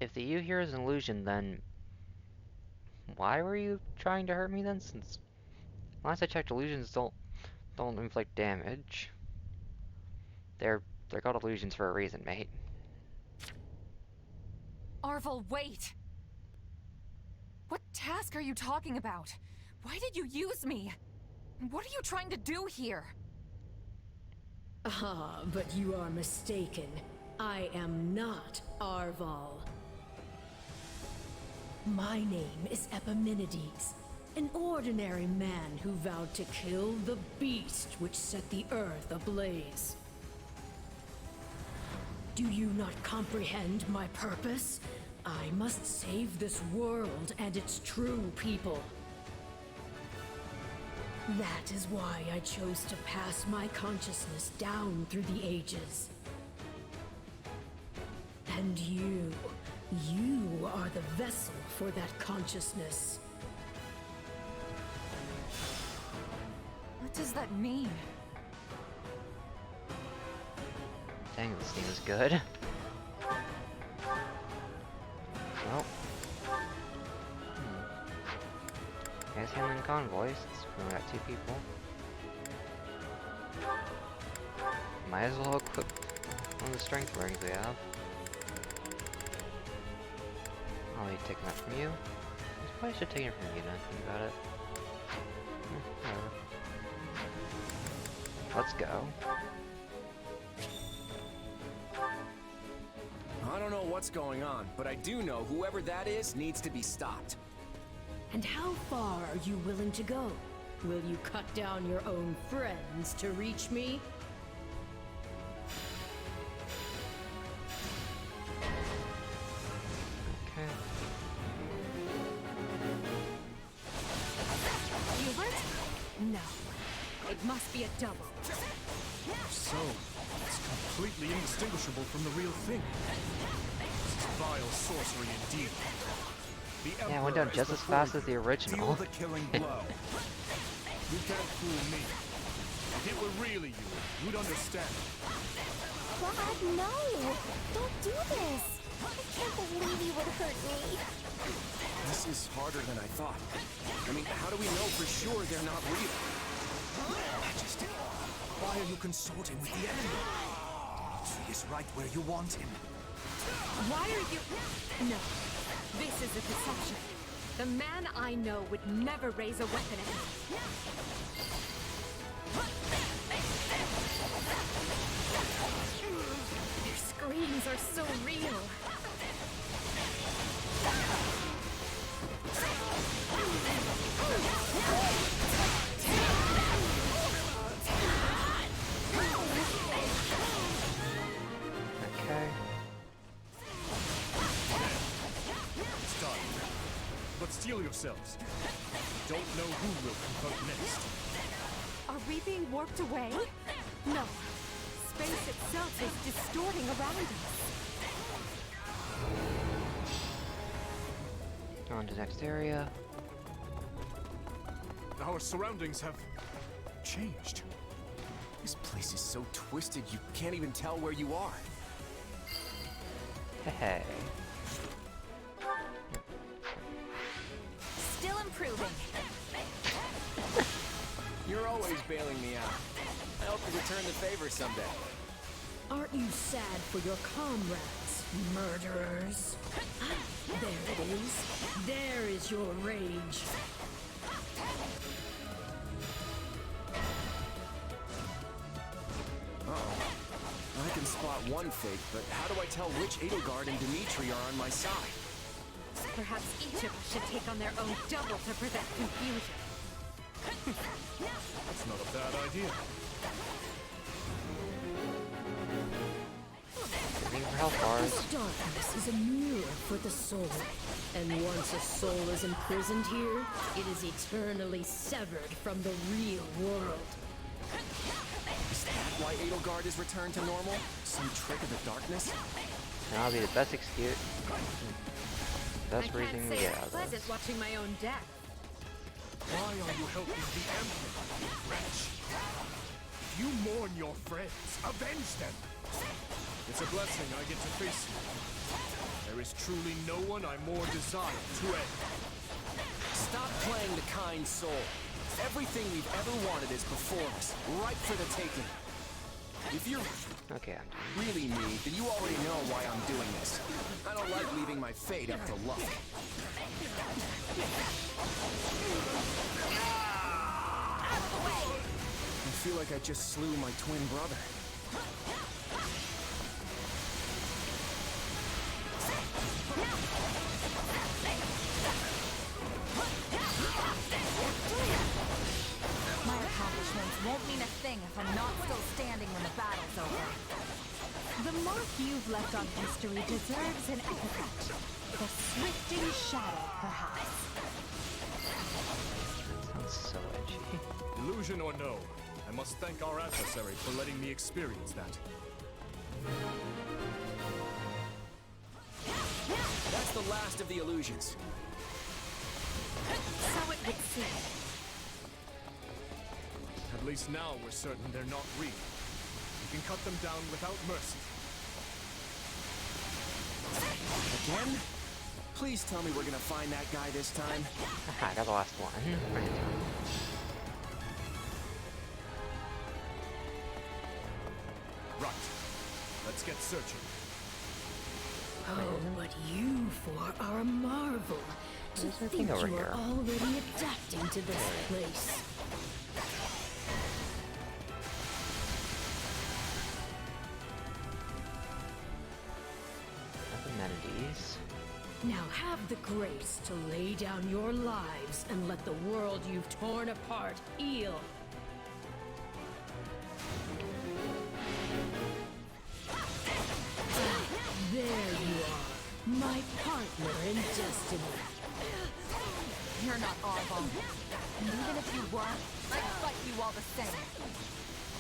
if the you here is an illusion, then why were you trying to hurt me then? Since last I checked, illusions don't inflict damage. They're called illusions for a reason, mate. Arval, wait! What task are you talking about? Why did you use me? What are you trying to do here? Ah, but you are mistaken. I am not Arval. My name is Epimenides, an ordinary man who vowed to kill the beast which set the earth ablaze. Do you not comprehend my purpose? I must save this world and its true people. That is why I chose to pass my consciousness down through the ages. And you are the vessel for that consciousness. What does that mean? Dang, this thing is good. Well. Guys handling convoys. We only got 2 people. Might as well equip one of the strength rings we have. I'll be taking that from you. Probably should take it from Yuna, think about it. Let's go. I don't know what's going on, but I do know whoever that is needs to be stopped. And how far are you willing to go? Will you cut down your own friends to reach me? Okay. Hubert? No. It must be a double. So, it's completely indistinguishable from the real thing. This is vile sorcery indeed. The Yeah, it went down just as fast as the original. Deal the killing blow. You can't fool me. If it were really you, you'd understand. God, no! Don't do this! I can't believe you would hurt me. This is harder than I thought. I mean, how do we know for sure they're not real? Majesty, why are you consorting with the enemy? Dimitri is right where you want him. Why are you... No. This is a deception. The man I know would never raise a weapon at me. Their screams are so real. Okay. It's done. But steel yourselves. Don't know who will convert next. Are we being warped away? No. Space itself is distorting around us. On to the next area. Our surroundings have changed. This place is so twisted you can't even tell where you are. Hey. Still improving. You're always bailing me out. I hope to return the favor someday. Aren't you sad for your comrades, murderers? There it is. There is your rage. Uh-oh. I can spot one fake, but how do I tell which Edelgard and Dimitri are on my side? Perhaps each of us should take on their own double to prevent confusion. That's not a bad idea. Looking for health bars. This darkness is a mirror for the soul. And once a soul is imprisoned here, it is eternally severed from the real world. Is that why Edelgard is returned to normal? Some trick of the darkness? That'll be the best excuse. Best reason to get out of Pleasant this. watching my own death. Why are you helping the Emperor, you wretch? If you mourn your friends, avenge them! It's a blessing I get to face you. There is truly no one I more desire to end. Stop playing the kind soul. Everything we've ever wanted is before us, right for the taking. If you're Okay, I'm done. really me, then you already know why I'm doing this. I don't like leaving my fate up to luck. I feel like I just slew my twin brother. My accomplishments won't mean a thing if I'm not still standing when the battle's over. The mark you've left on history deserves an epithet. The swifting shadow, perhaps. Sounds so edgy. Illusion or no, I must thank our adversary for letting me experience that. That's the last of the illusions. So it would seem. At least now we're certain they're not real. We can cut them down without mercy. Again? Please tell me we're gonna find that guy this time. Haha, I got the last one. Right. Let's get searching. Oh, but you four are a marvel. To There's a think thing over you here. are already adapting to this place. Amenities. Now have the grace to lay down your lives and let the world you've torn apart heal. There you are, my partner in destiny. You're not Arval. And even if you were, I'd fight you all the same.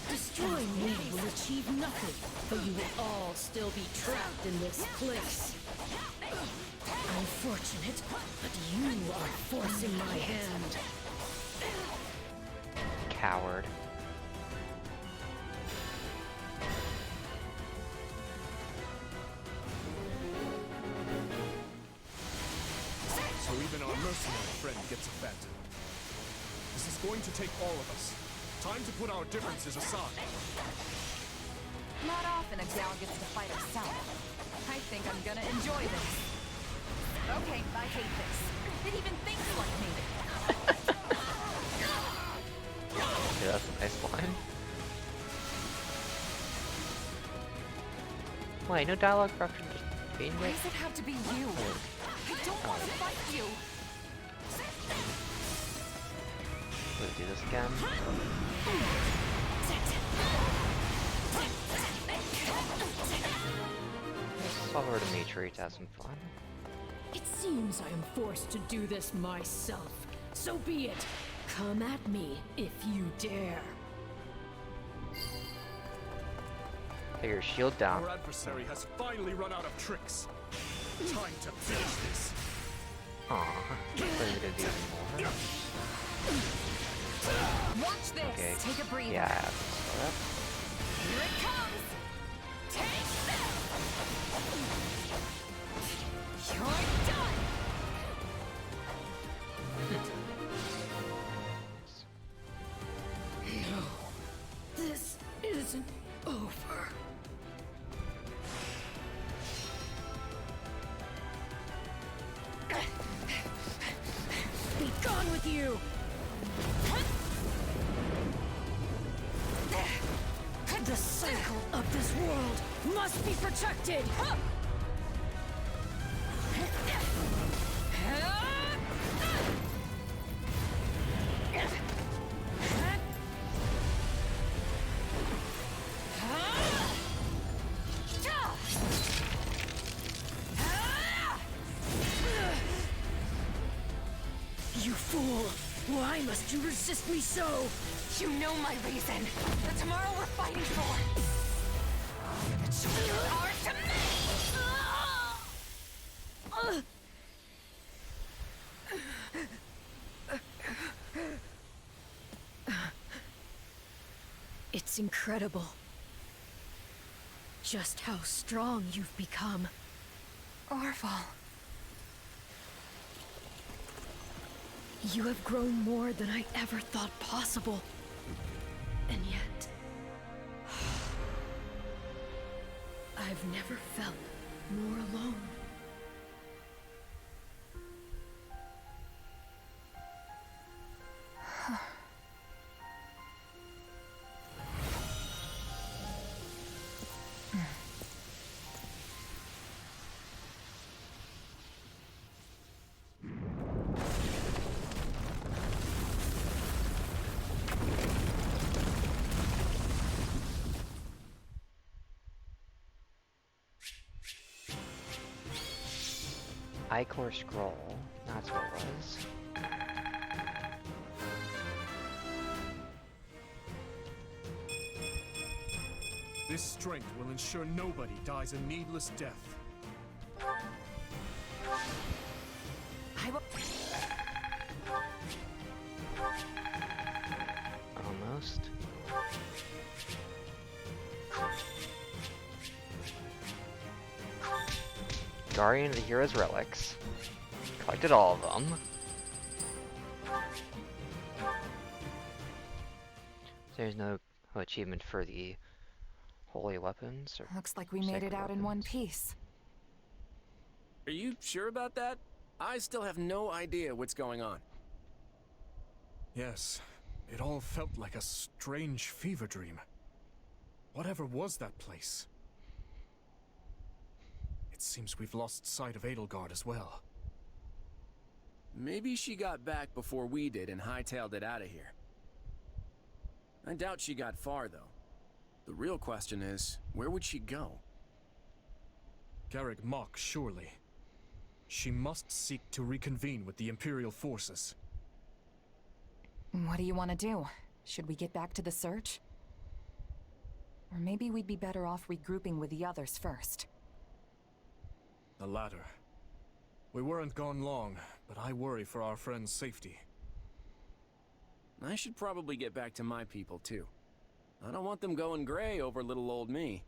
Destroying me will achieve nothing, but you will all still be trapped in this place. Unfortunate, but you are forcing my hand. Coward. So even our mercenary friend gets abandoned. This is going to take all of us. Time to put our differences aside. Not often a gal gets to fight herself. I think I'm gonna enjoy this. Okay, I hate this. It even thinks like me. Yeah, that's a nice line. Wait, no dialogue corruption, just being Why it? does it have to be you? I don't want to fight you. Let's do this again. Let's swap over to Matrix to have some fun. It seems I am forced to do this myself. So be it. Come at me if you dare. Put your shield down. Our adversary has finally run out of tricks. Time to finish this. Aw, what are we gonna do more? Watch this. Okay. Take a breather. Yeah, slow up. Here it comes. Take this. You're done. No, this isn't over. Be gone with you! The cycle of this world must be protected! You fool! Why must you resist me so? You know my reason. The tomorrow we're fighting for. The choice is ours to make! It's incredible. Just how strong you've become. Arval. You have grown more than I ever thought possible. And yet... I've never felt more alone. Ichor scroll. That's what it was. This strength will ensure nobody dies a needless death. I will... Almost. Guardian of the Hero's Relics. Collected all of them. There's no achievement for the holy weapons. Or Looks like we made it out in one piece. Are you sure about that? I still have no idea what's going on. Yes, it all felt like a strange fever dream. Whatever was that place? It seems we've lost sight of Edelgard as well. Maybe she got back before we did and hightailed it out of here. I doubt she got far, though. The real question is, where would she go? Garreg Mach, surely. She must seek to reconvene with the Imperial forces. What do you want to do? Should we get back to the search? Or maybe we'd be better off regrouping with the others first. The latter. We weren't gone long, but I worry for our friend's safety. I should probably get back to my people, too. I don't want them going gray over little old me.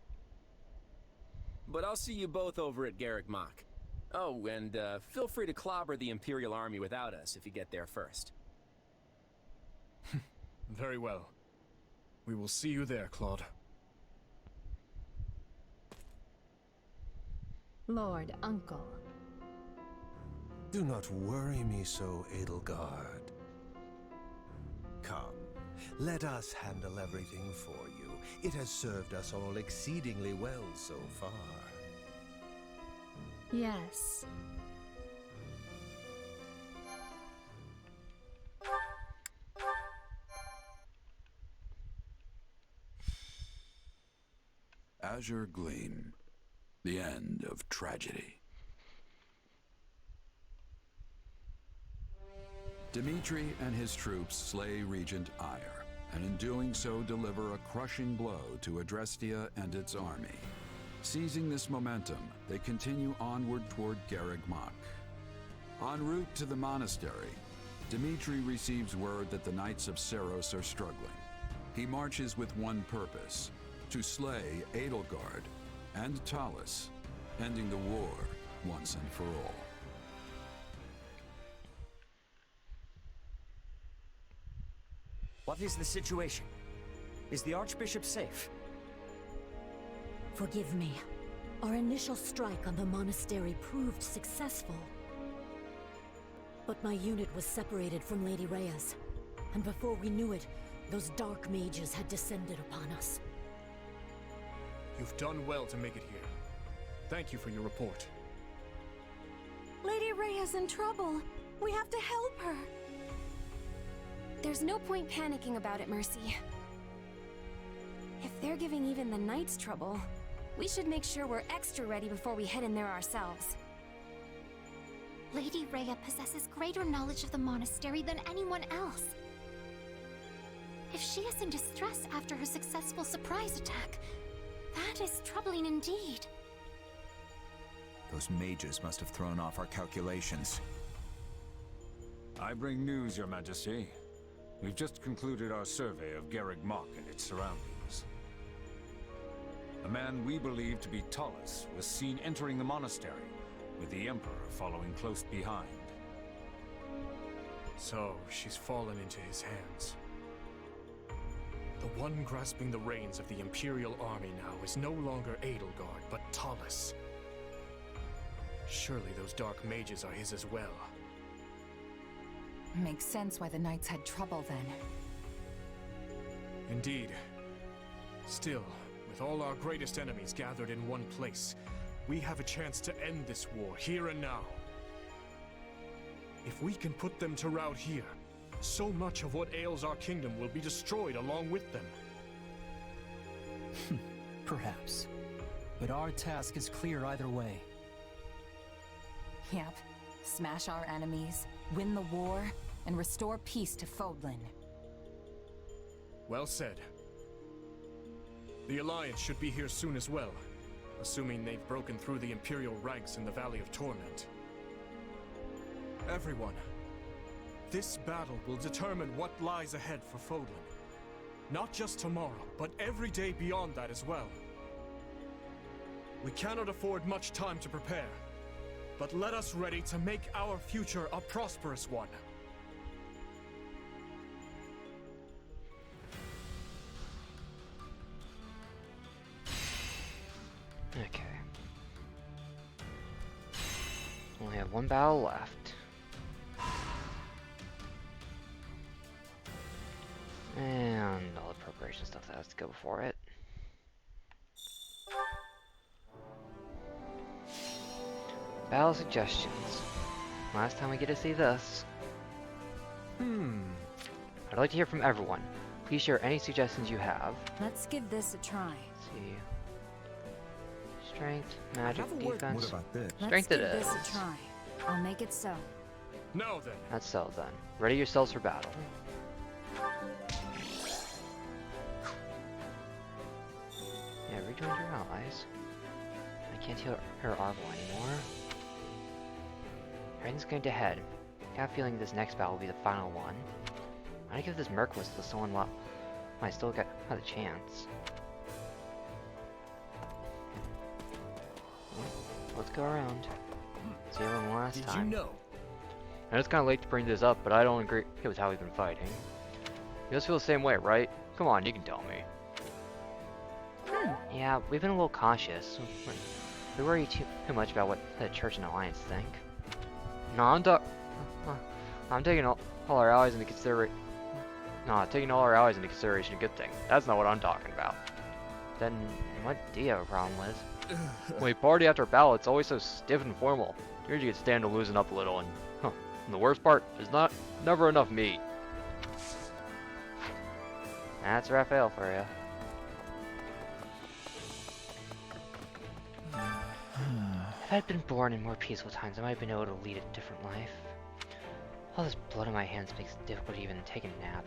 But I'll see you both over at Garreg Mach. Oh, and feel free to clobber the Imperial Army without us if you get there first. Very well. We will see you there, Claude. Lord Uncle. Do not worry me so, Edelgard. Come, let us handle everything for you. It has served us all exceedingly well so far. Yes. Azure Gleam. The end of tragedy. Dimitri and his troops slay Regent Ire, and in doing so deliver a crushing blow to Adrestia and its army. Seizing this momentum, they continue onward toward Garreg Mach. En route to the monastery, Dimitri receives word that the Knights of Seiros are struggling. He marches with one purpose: to slay Edelgard and Talus, ending the war once and for all. What is the situation? Is the Archbishop safe? Forgive me. Our initial strike on the monastery proved successful. But my unit was separated from Lady Rhea's, and before we knew it, those dark mages had descended upon us. You've done well to make it here. Thank you for your report. Lady Rhea's in trouble. We have to help her. There's no point panicking about it, Mercy. If they're giving even the Knights trouble, we should make sure we're extra ready before we head in there ourselves. Lady Rhea possesses greater knowledge of the monastery than anyone else. If she is in distress after her successful surprise attack, that is troubling indeed. Those mages must have thrown off our calculations. I bring news, Your Majesty. We've just concluded our survey of Garreg Mach and its surroundings. A man we believe to be Talus was seen entering the monastery, with the Emperor following close behind. So, she's fallen into his hands. The one grasping the reins of the Imperial army now is no longer Edelgard, but Talus. Surely those dark mages are his as well. Makes sense why the Knights had trouble then. Indeed. Still, with all our greatest enemies gathered in one place, we have a chance to end this war here and now. If we can put them to rout here, so much of what ails our kingdom will be destroyed along with them. Perhaps. But our task is clear either way. Yep. Smash our enemies, win the war, and restore peace to Fodlan. Well said. The Alliance should be here soon as well, assuming they've broken through the Imperial ranks in the Valley of Torment. Everyone, this battle will determine what lies ahead for Fodlan. Not just tomorrow, but every day beyond that as well. We cannot afford much time to prepare, but let us ready to make our future a prosperous one. Okay. Only have one battle left. And all the preparation stuff that has to go before it. Battle suggestions. Last time we get to see this. I'd like to hear from everyone. Please share any suggestions you have. Let's give this a try. Let's see. Strength, magic, defense. What about this? Strength it is. Let's give this a try. I'll make it so. Now then. That's so then. Ready yourselves for battle. Yeah, rejoin your allies. I can't heal her Arvel anymore. Everything's going to head. I got a feeling this next battle will be the final one. I'm gonna give this Merkwist to someone while I still got a chance. Let's go around. See everyone last time. Did you know? I know it's kind of late to bring this up, but I don't agree with how we've been fighting. You guys feel the same way, right? Come on, you can tell me. Yeah, we've been a little cautious. We worry too much about what the Church and Alliance think. No, I'm taking all our allies into consideration. No, taking all our allies into consideration a good thing. That's not what I'm talking about. Then, what do you have a problem with? When we party after a battle, it's always so stiff and formal. Usually you get stand to loosen up a little, and the worst part is never enough meat. That's Raphael for you. If I'd been born in more peaceful times, I might have been able to lead a different life. All this blood on my hands makes it difficult to even take a nap.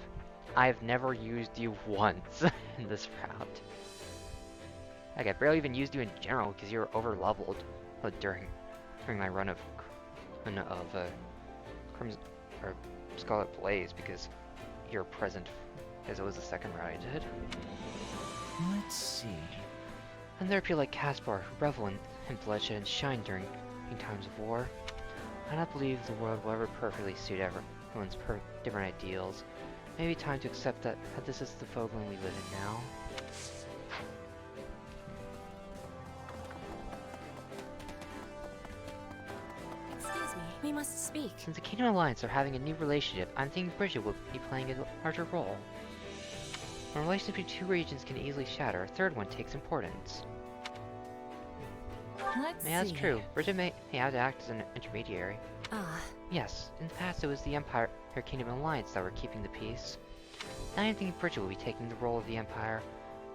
I've never used you once in this route. Like, I barely even used you in general because you were over-leveled during my run of Crimson or Scarlet Blaze because you're present as it was the second run I did. Let's see. And there are people like Caspar who revel in bloodshed and shine during times of war. I don't believe the world will ever perfectly suit everyone's different ideals. Maybe time to accept that this is the Fogland we live in now. Excuse me, we must speak. Since the Kingdom Alliance are having a new relationship, I'm thinking Bridget will be playing a larger role. When a relationship between two regions can easily shatter, a third one takes importance. Let's Yeah, that's see. true. Bridget may have to act as an intermediary. Ah. Yes, in the past it was the Empire, her Kingdom Alliance that were keeping the peace. Now I think Bridget will be taking the role of the Empire.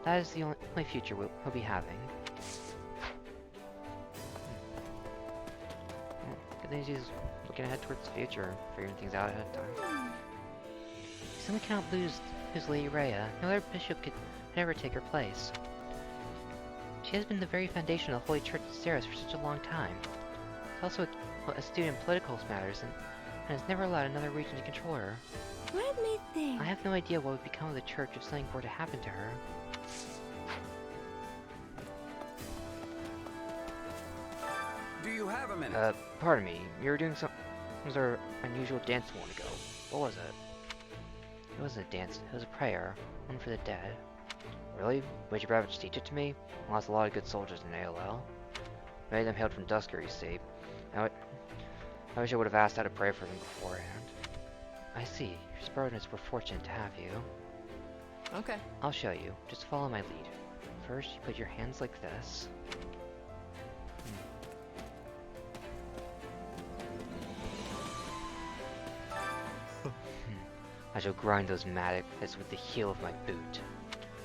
That is the only future we'll be having. Good thing she's looking ahead towards the future, figuring things out ahead of time. We simply cannot lose Lady Rhea. No other bishop could ever take her place. She has been the very foundation of the Holy Church of Ceres for such a long time. She's also a student in political matters and has never allowed another region to control her. Let me think. I have no idea what would become of the church if something were to happen to her. Do you have a minute? Pardon me. You were doing some sort of unusual dance a moment ago. What was it? It wasn't a dance. It was a prayer. One for the dead. Really? Would your Ravage teach it to me? I lost a lot of good soldiers in AOL. Many of them hailed from Dusker, you see. I wish I would have asked how to pray for them beforehand. I see. Your Spartans were fortunate to have you. Okay. I'll show you. Just follow my lead. First, you put your hands like this. I shall grind those maggots with the heel of my boot.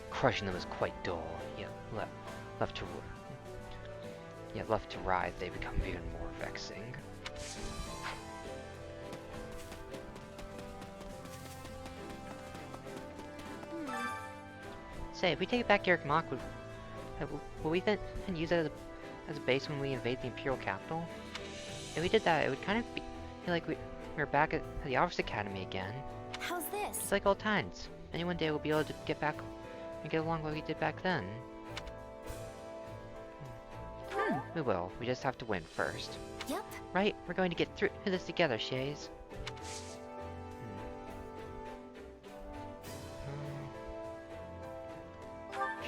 Crushing them is quite dull, yet left to writhe, they become even more vexing. Say, if we take it back to Garrick Mach, will we then use it as a base when we invade the Imperial capital? If we did that, it would kind of be like we were back at the Office Academy again. How's this? It's like old times. Maybe one day we'll be able to get back and get along like we did back then. We will. We just have to win first. Yep. Right? We're going to get through this together, Shays.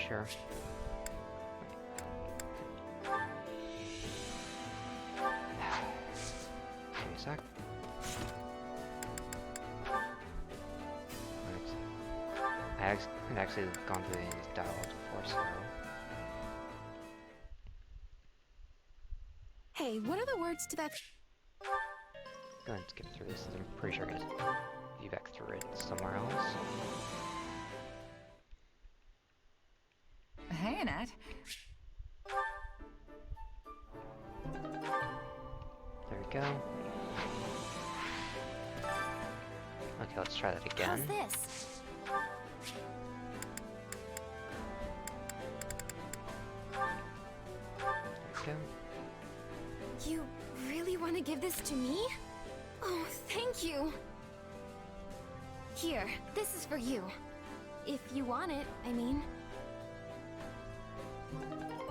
Sure. Give me a sec. I've actually gone through any of these dialogues before, so... Hey, what are the words to that? Go ahead and skip through this, I'm pretty sure I can just view back through it somewhere else. Hey, Annette. There we go. Okay, let's try that again. How's this? There we go. You really want to give this to me? Oh, thank you. Here, this is for you. If you want it, I mean.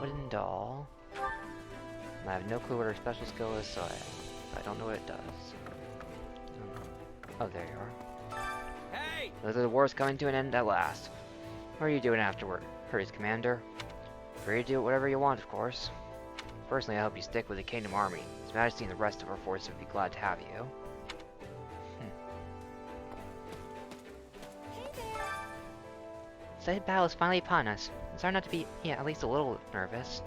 Wooden doll. I have no clue what her special skill is, so I don't know what it does. Oh, there you are. Hey! The war's coming to an end at last. What are you doing afterward? Hurries, Commander. Free to do whatever you want, of course. Personally, I hope you stick with the Kingdom Army. His Majesty and the rest of our forces would be glad to have you. Hey there! The battle is finally upon us. It's hard not to be, at least a little nervous.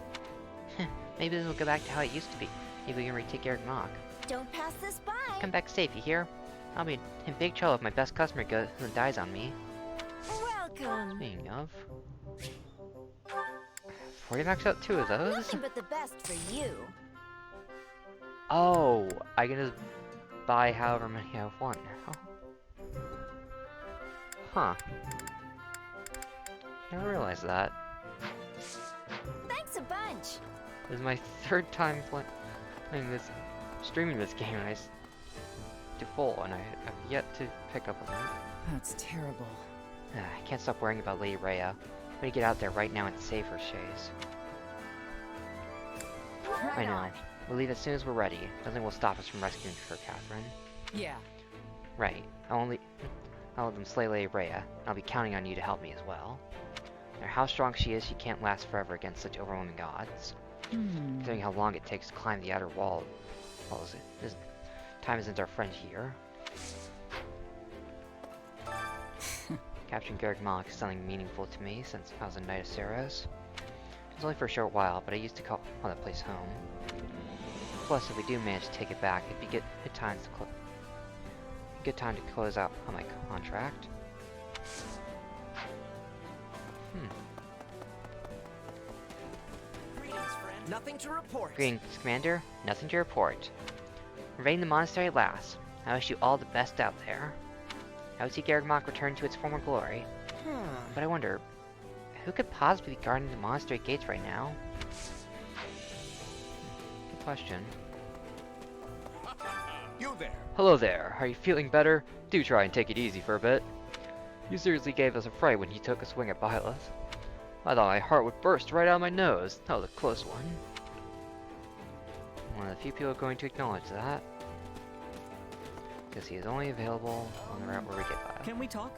Maybe this will go back to how it used to be. Maybe we can retake Garrick Mach. Don't pass this by! Come back safe, you hear? I'll be in big trouble if my best customer dies on me. Welcome! Speaking of... 40 max out 2 of those? Nothing but the best for you. Oh, I can just buy however many I want now. Huh. Never realized that. Thanks a bunch! This is my third time playing this, streaming this game, and to full, and I have yet to pick up on it. That's terrible. I can't stop worrying about Lady Rhea. I'm gonna get out there right now and save her, Shays. I know. We'll leave as soon as we're ready. Nothing will stop us from rescuing her, Catherine. Yeah. Right. I'll let them slay Lady Rhea. I'll be counting on you to help me as well. No matter how strong she is, she can't last forever against such overwhelming odds. Considering how long it takes to climb the outer wall, this time isn't our friend here. Capturing Garrick Mach is something meaningful to me since I was a Knight of Saros. It was only for a short while, but I used to call that place home. Plus, if we do manage to take it back, it'd be good time to close out on my contract. Nothing to report. Greetings, Commander. Nothing to report. Invading the monastery at last. I wish you all the best out there. I would see Garrick Mach return to its former glory. But I wonder, who could possibly be guarding the monastery gates right now? Good question. You there. Hello there. Are you feeling better? Do try and take it easy for a bit. You seriously gave us a fright when you took a swing at Byleth. I thought my heart would burst right out of my nose. That was a close one. One of the few people going to acknowledge that. Because he is only available on the route where we get by. Can we talk?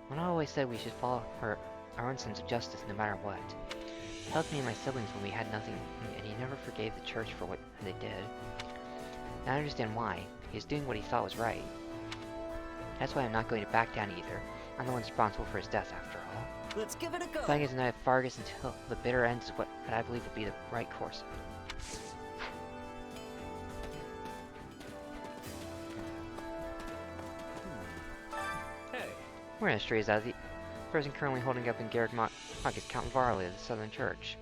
When I always said we should follow our own sense of justice no matter what. He helped me and my siblings when we had nothing, and he never forgave the church for what they did. Now I understand why. He was doing what he thought was right. That's why I'm not going to back down either. I'm the one responsible for his death after all. Let's give it a go. Fighting as a Knight of Fargus until the bitter end is what I believe will be the right course. Hey. Monastery is the person currently holding up in Garrick Mach is Count Varley of the Southern Church.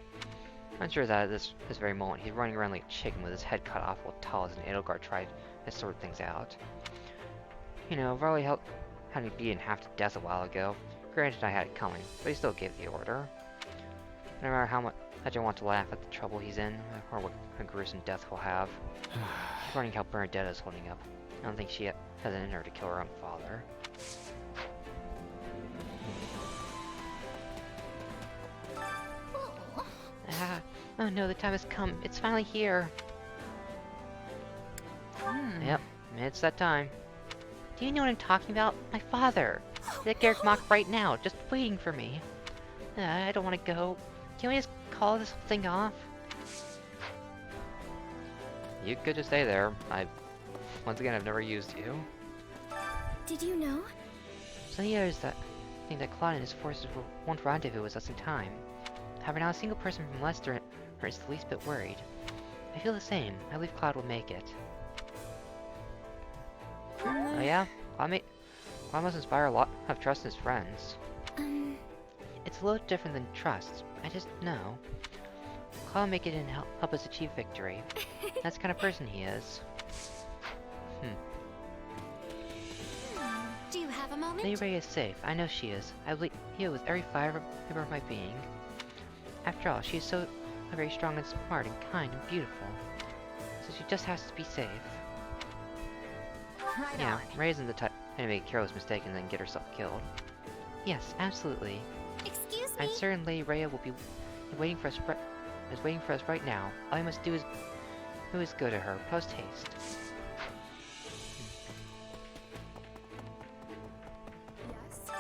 I'm sure that at this very moment he's running around like a chicken with his head cut off while Talis and Edelgard try to sort things out. You know, Varley had me beaten half to death a while ago. Granted, I had it coming, but he still gave the order. No matter how much I want to laugh at the trouble he's in, or what a gruesome death he'll have. He's wondering how Bernadetta's holding up. I don't think she has it in her to kill her own father. Oh no, the time has come. It's finally here. Yep, it's that time. Do you know what I'm talking about? My father! He's at Garrick Mach right now, just waiting for me. I don't want to go. Can we just call this whole thing off? You could just stay there. Once again, I've never used you. Did you know? Some of the others that think that Claude and his forces won't rendezvous with us in time. However, not a single person from Leicester is the least bit worried. I feel the same. I believe Claude will make it. Oh yeah? Claude must inspire a lot of trust in his friends. It's a little different than trust. I just know. Claude will make it and help us achieve victory. That's the kind of person he is. Do you have a moment? Lady Ray is safe. I know she is. I believe with every fiber of my being. After all, she is so very strong and smart and kind and beautiful. So she just has to be safe. Right Yeah, on. Ray isn't the type to make a careless mistake and then get herself killed. Yes, absolutely. Excuse me? I'm certain Lady Rhea will be waiting for us right now. All I must do is go to her, post haste. Yes?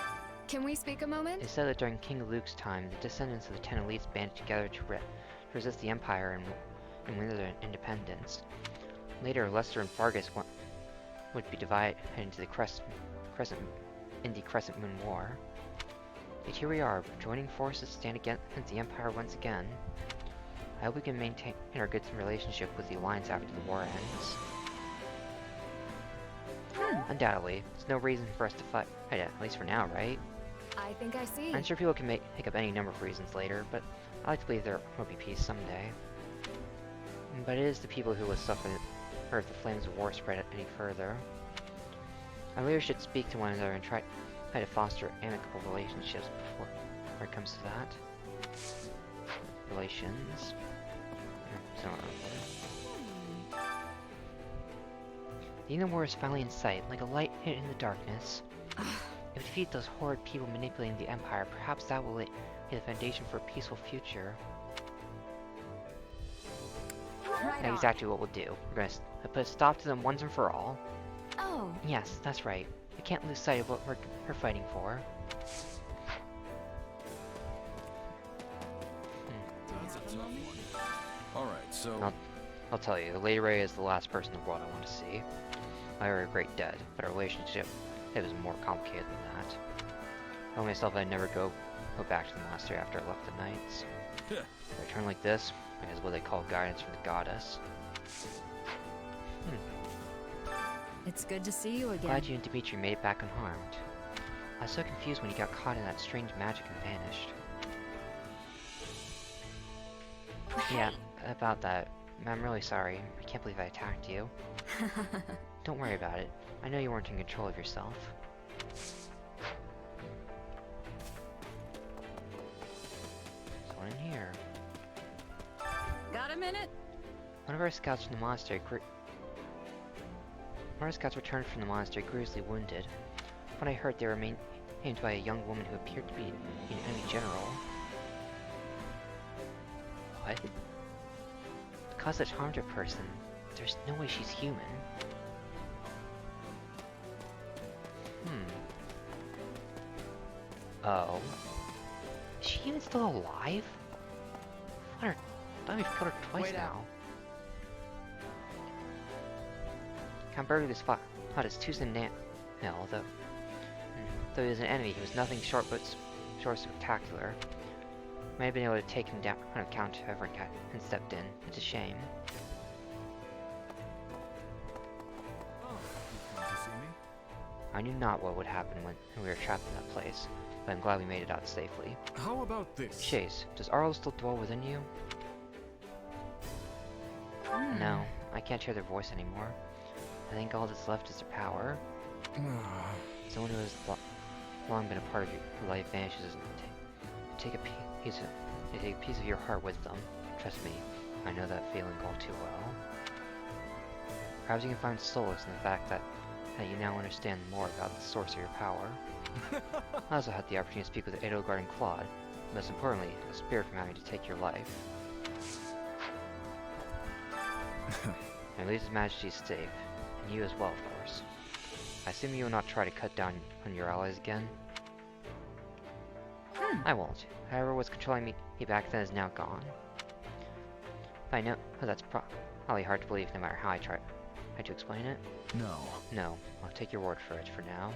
Can we speak a moment? It said that during King Luke's time, the descendants of the 10 elites banded together to resist the Empire and win their independence. Later, Leicester and Fargus would be divided into the Crescent Moon War. Yet here we are, joining forces to stand against the Empire once again. I hope we can maintain our good relationship with the Alliance after the war ends. Undoubtedly, there's no reason for us to fight, at least for now, right? I think I see. I'm sure people can make up any number of reasons later, but I like to believe there will be peace someday. But it is the people who will suffer if the flames of war spread any further. Our leaders should speak to one another and try to foster amicable relationships before it comes to that. Relations. The Emblem Warriors is finally in sight, like a light hidden in the darkness. If we defeat those horrid people manipulating the Empire, perhaps that will lay the foundation for a peaceful future. That's exactly what we'll do. We're gonna put a stop to them once and for all. Oh. Yes, that's right. We can't lose sight of what we're fighting for. Alright, so... I'll tell you, Lady Ray is the last person in the world I want to see. I are a great dead, but our relationship is more complicated than that. I told myself I'd never go back to the monastery after I left the Knights. If I return like this, it is what they call guidance from the goddess. It's good to see you again. Glad you and Dimitri made it back unharmed. I was so confused when you got caught in that strange magic and vanished. Yeah, about that. I'm really sorry. I can't believe I attacked you. Don't worry about it. I know you weren't in control of yourself. There's one in here. Got a minute? One of our scouts from the monastery returned from the monastery grievously wounded. When I heard they were aimed by a young woman who appeared to be an enemy general. What? To cause such harm to a person, there's no way she's human. Oh. Is she even still alive? I thought we've killed her twice now. Count Burgundy's fought his tooth and nail, though he was an enemy, he was nothing short spectacular. Might have been able to take him down on account of whoever and stepped in. It's a shame. I knew not what would happen when we were trapped in that place, but I'm glad we made it out safely. How about this? Chase, does Arlo still dwell within you? No, I can't hear their voice anymore. I think all that's left is their power. Someone who has long been a part of your life vanishes and take a piece of your heart with them. Trust me, I know that feeling all too well. Perhaps you can find solace in the fact that you now understand more about the source of your power. I also had the opportunity to speak with Edelgard and Claude, and most importantly, a spirit from having to take your life. At least His Majesty is safe, and you as well, of course. I assume you will not try to cut down on your allies again? I won't. However, what's controlling me back then is now gone. I know that's probably hard to believe no matter how I try to explain it. No. No, I'll take your word for it for now.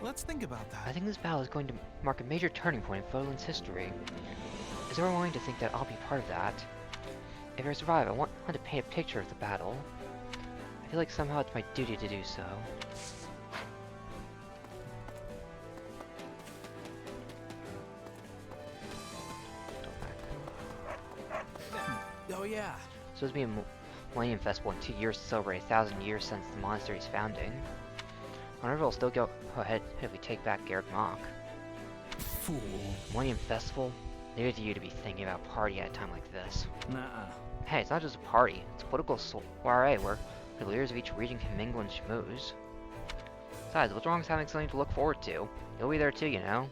Let's think about that. I think this battle is going to mark a major turning point in Fodlan's history. Is everyone willing to think that I'll be part of that? If I survive, I want to paint a picture of the battle. I feel like somehow it's my duty to do so. Oh yeah. So it's been a Millennium Festival in 2 years to celebrate 1,000 years since the monastery's founding. I wonder if we'll still go ahead if we take back Garrick Mach. Fool. Millennium Festival? Neither do you to be thinking about party at a time like this. Nuh-uh. Hey, it's not just a party. It's a political soiree where the leaders of each region can mingle and schmooze. Besides, what's wrong with having something to look forward to? You'll be there too, you know?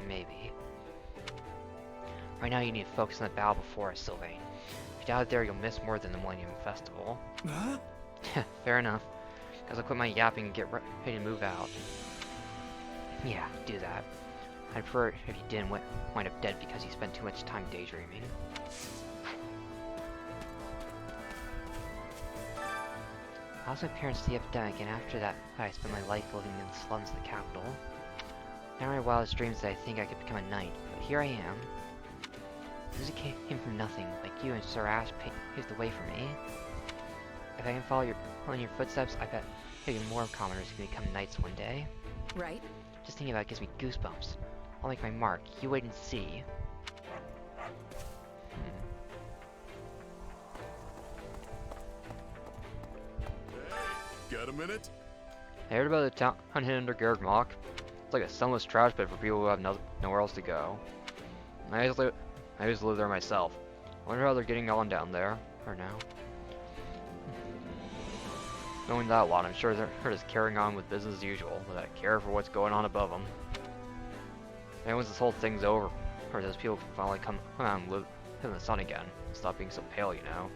Maybe. Right now you need to focus on the battle before us, Sylvain. If you're out there, you'll miss more than the Millennium Festival. Huh? Fair enough. Guess I'll quit my yapping and get ready to move out. Yeah, do that. I'd prefer if you didn't wind up dead because you spent too much time daydreaming. I lost my parents to the epidemic, and after that, I spent my life living in the slums of the capital. Never my wildest dreams that I think I could become a knight, but here I am. This came from nothing, like you and Sir Ash paved the way for me. If I can follow in your footsteps, I bet even more commoners can become knights one day. Right? Just thinking about it gives me goosebumps. I'll make my mark. You wait and see. Got a minute? I heard about the town hidden under Garrick Mach. It's like a sunless trash pit for people who have nowhere else to go. I used to live there myself. I wonder how they're getting on down there, or now. Knowing that a lot, I'm sure they're just carrying on with business as usual, without care for what's going on above them. And once this whole thing's over, or those people can finally come out and live in the sun again, stop being so pale, you know.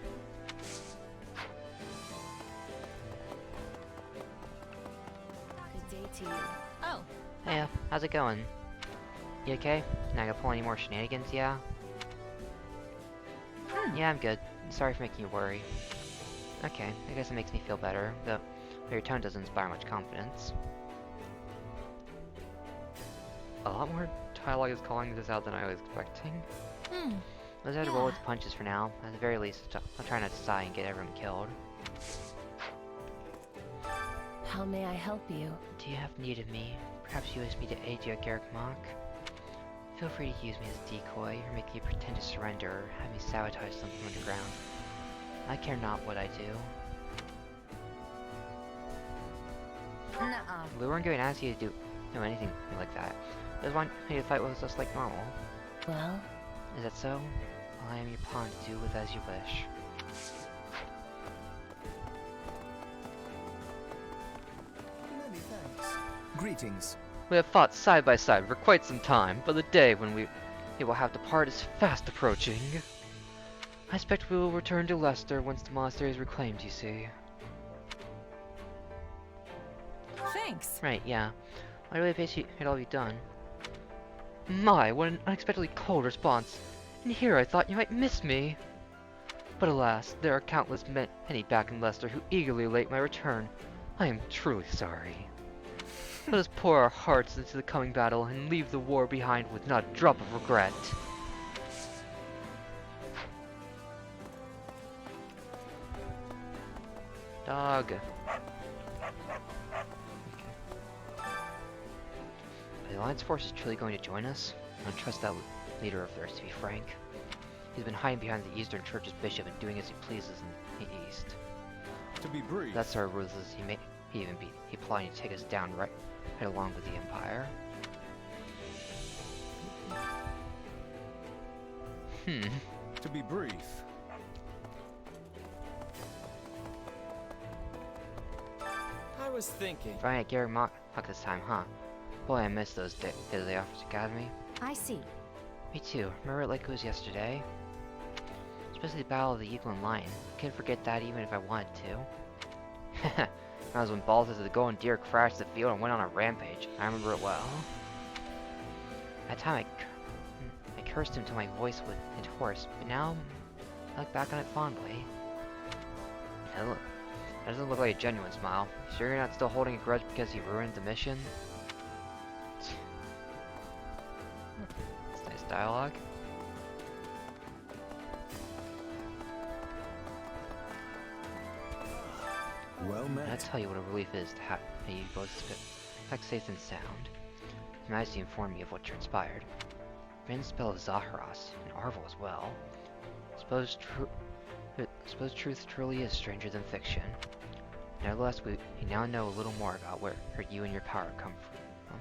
Good day to you. Oh. Hey, how's it going? You okay? Not gonna pull any more shenanigans, yeah? Yeah, I'm good. Sorry for making you worry. Okay, I guess it makes me feel better, though your tone doesn't inspire much confidence. A lot more dialogue is calling this out than I was expecting. Let's have to roll its punches for now. At the very least, I'll try not to sigh and get everyone killed. How may I help you? Do you have need of me? Perhaps you wish me to aid you at Garrick Mach? Feel free to use me as decoy, or make me pretend to surrender, or have me sabotage something underground. I care not what I do. Nuh-uh. We weren't going to ask you to do anything like that. I just want you to fight with us like normal. Well? Is that so? Well, I am your pawn to do with as you wish. Many thanks. Greetings. We have fought side by side for quite some time, but the day when we will have to part is fast approaching. I expect we will return to Leicester once the monastery is reclaimed, you see. Thanks. Right, yeah. I really appreciate all you've done. My, what an unexpectedly cold response. And here I thought you might miss me. But alas, there are countless many back in Leicester who eagerly await my return. I am truly sorry. Let us pour our hearts into the coming battle and leave the war behind with not a drop of regret. Dog. Okay. Are the Alliance forces truly going to join us? I don't trust that leader of theirs, to be frank. He's been hiding behind the Eastern Church's bishop and doing as he pleases in the East. To be brief. That's our ruthless. He plotting to take us down right along with the Empire. To be brief. I was thinking. Fine at Garrick Mach this time, huh? Boy, I miss those days of the Officers Academy. I see. Me too. Remember it like it was yesterday? Especially the Battle of the Eagle and Lion. I couldn't forget that even if I wanted to. That was when Balthus the Golden Deer crashed the field and went on a rampage. I remember it well. At that time, I cursed him till my voice went hoarse, but now I look back on it fondly. That doesn't look like a genuine smile. Sure you're not still holding a grudge because he ruined the mission? That's nice dialogue. Well met. I'll tell you what a relief it is to have you both spit safe and sound. It's nice to inform me of what transpired. Ran the spell of Zaharas, and Arvel as well. Suppose truth truly is stranger than fiction. Nevertheless, we now know a little more about where you and your power come from.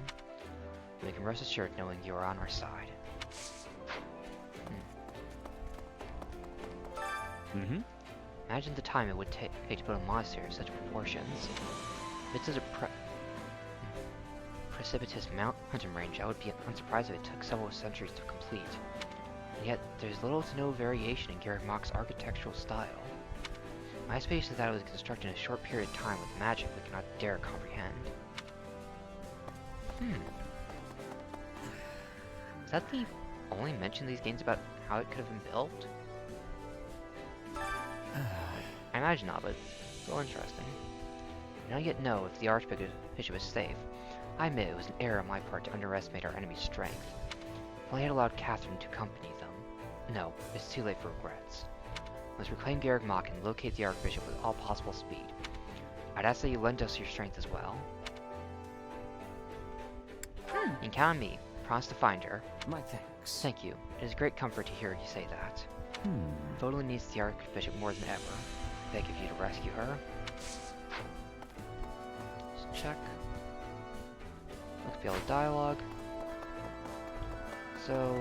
We can rest assured knowing you are on our side. Imagine the time it would take to build a monastery of such proportions. If it's such a precipitous mountain range, I would be unsurprised if it took several centuries to complete. And yet, there's little to no variation in Garreg Mach's architectural style. My expectation is that it was constructed in a short period of time with magic we cannot dare comprehend. Is that the only mention in these games about how it could have been built? I imagine not, but it's still interesting. I don't yet know if the Archbishop is safe. I admit it was an error on my part to underestimate our enemy's strength. If I had allowed Catherine to accompany them, no, it's too late for regrets. We must reclaim Garreg Mach and locate the Archbishop with all possible speed. I'd ask that you lend us your strength as well. You can count on me. Promise to find her. My thanks. Thank you. It is a great comfort to hear you say that. Voda needs the Archbishop more than ever. I beg of you to rescue her. Let's check. Let's be all the dialogue. So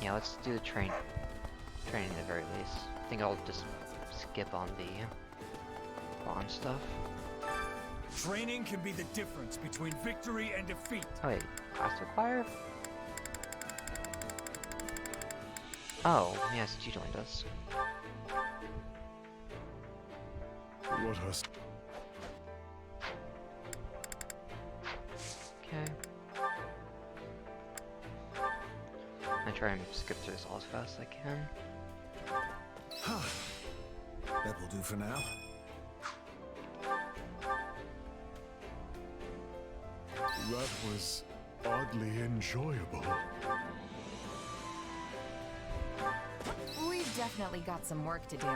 yeah, let's do the training at the very least. I think I'll just skip on the bond stuff. Training can be the difference between victory and defeat. Oh wait, class acquire? Oh, yes, you joined us. What has... Okay. I try and skip through this all as fast as I can. That will do for now. That was oddly enjoyable. We've definitely got some work to do.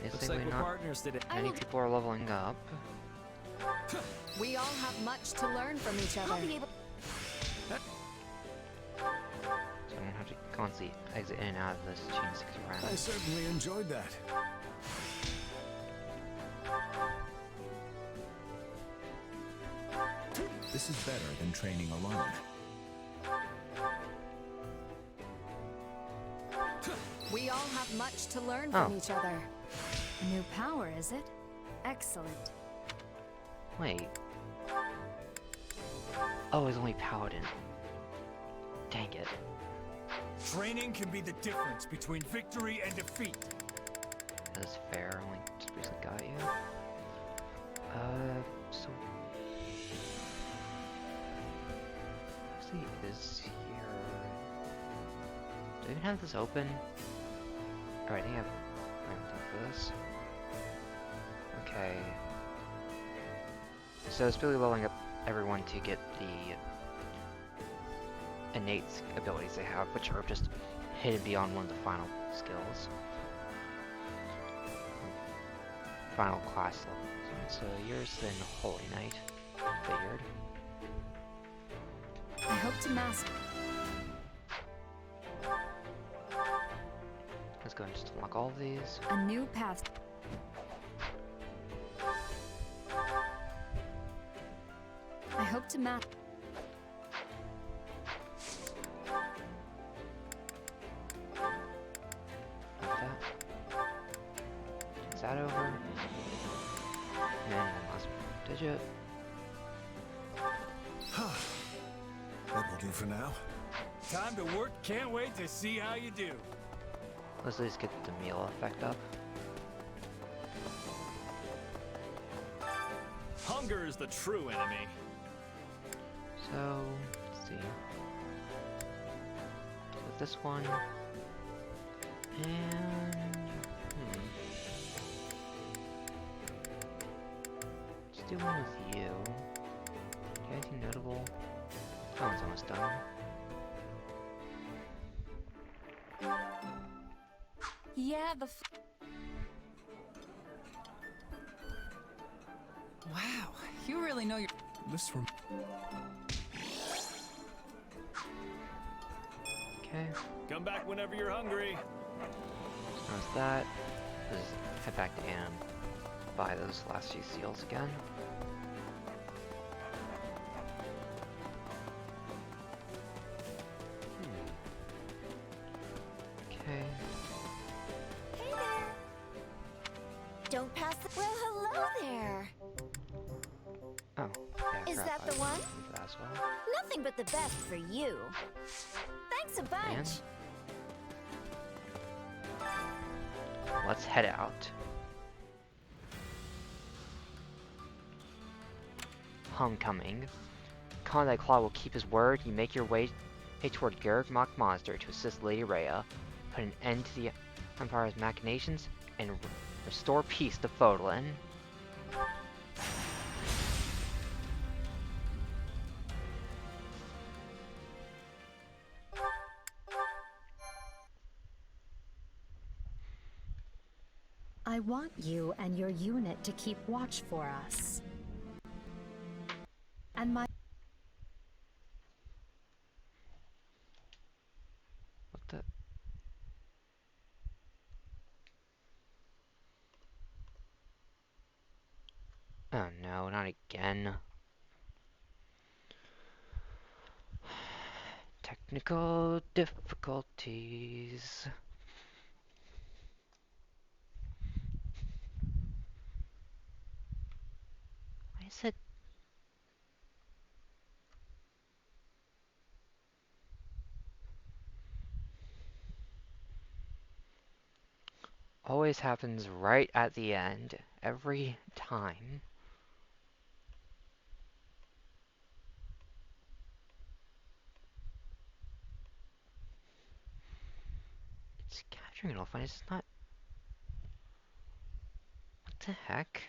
Looks like we're partners today. Many people are leveling up. We all have much to learn from each other. So I won't have to constantly exit in and out of this chain 6 round. I certainly enjoyed that. This is better than training alone. We all have much to learn from each other. A new power, is it? Excellent. Wait. Oh, it's only Paladin. Dang it. Training can be the difference between victory and defeat. That is fair, only just recently got you. So... actually, is here... do I even have this open? Alright, I think I have everything for this. Okay. So it's really leveling up everyone to get the innate abilities they have, which are just hidden beyond one of the final skills. Final class levels. So yours then Holy Knight. Figured. I hope to master. Let's go and just unlock all of these. A new path. I hope to master. Like that. Is that over? And then one last digit. That will do for now. Time to work. Can't wait to see how you do. Let's at least get the meal effect up. Hunger is the true enemy. So, let's see. So this one. And... doing with you? Do you have anything notable? That one's almost done. Yeah, Wow, you really know your... This room. Okay. Come back whenever you're hungry. How's that? Let's head back to Anne. Buy those last few seals again. Okay. Hey there! Don't pass the... Well, hello there! Oh, yeah, Is crap, that the I one? was looking for that as well. Nothing but the best for you. Thanks a bunch. And let's head out. Homecoming. Conrad Claw will keep his word. You make your way toward Garrick Mock Monster to assist Lady Rhea, put an end to the Empire's machinations, and restore peace to Fodlan. I want you and your unit to keep watch for us. And my... What the? Oh no, not again. Technical difficulties. Why is it? Always happens right at the end, every time. It's capturing it all fine, it's not... What the heck?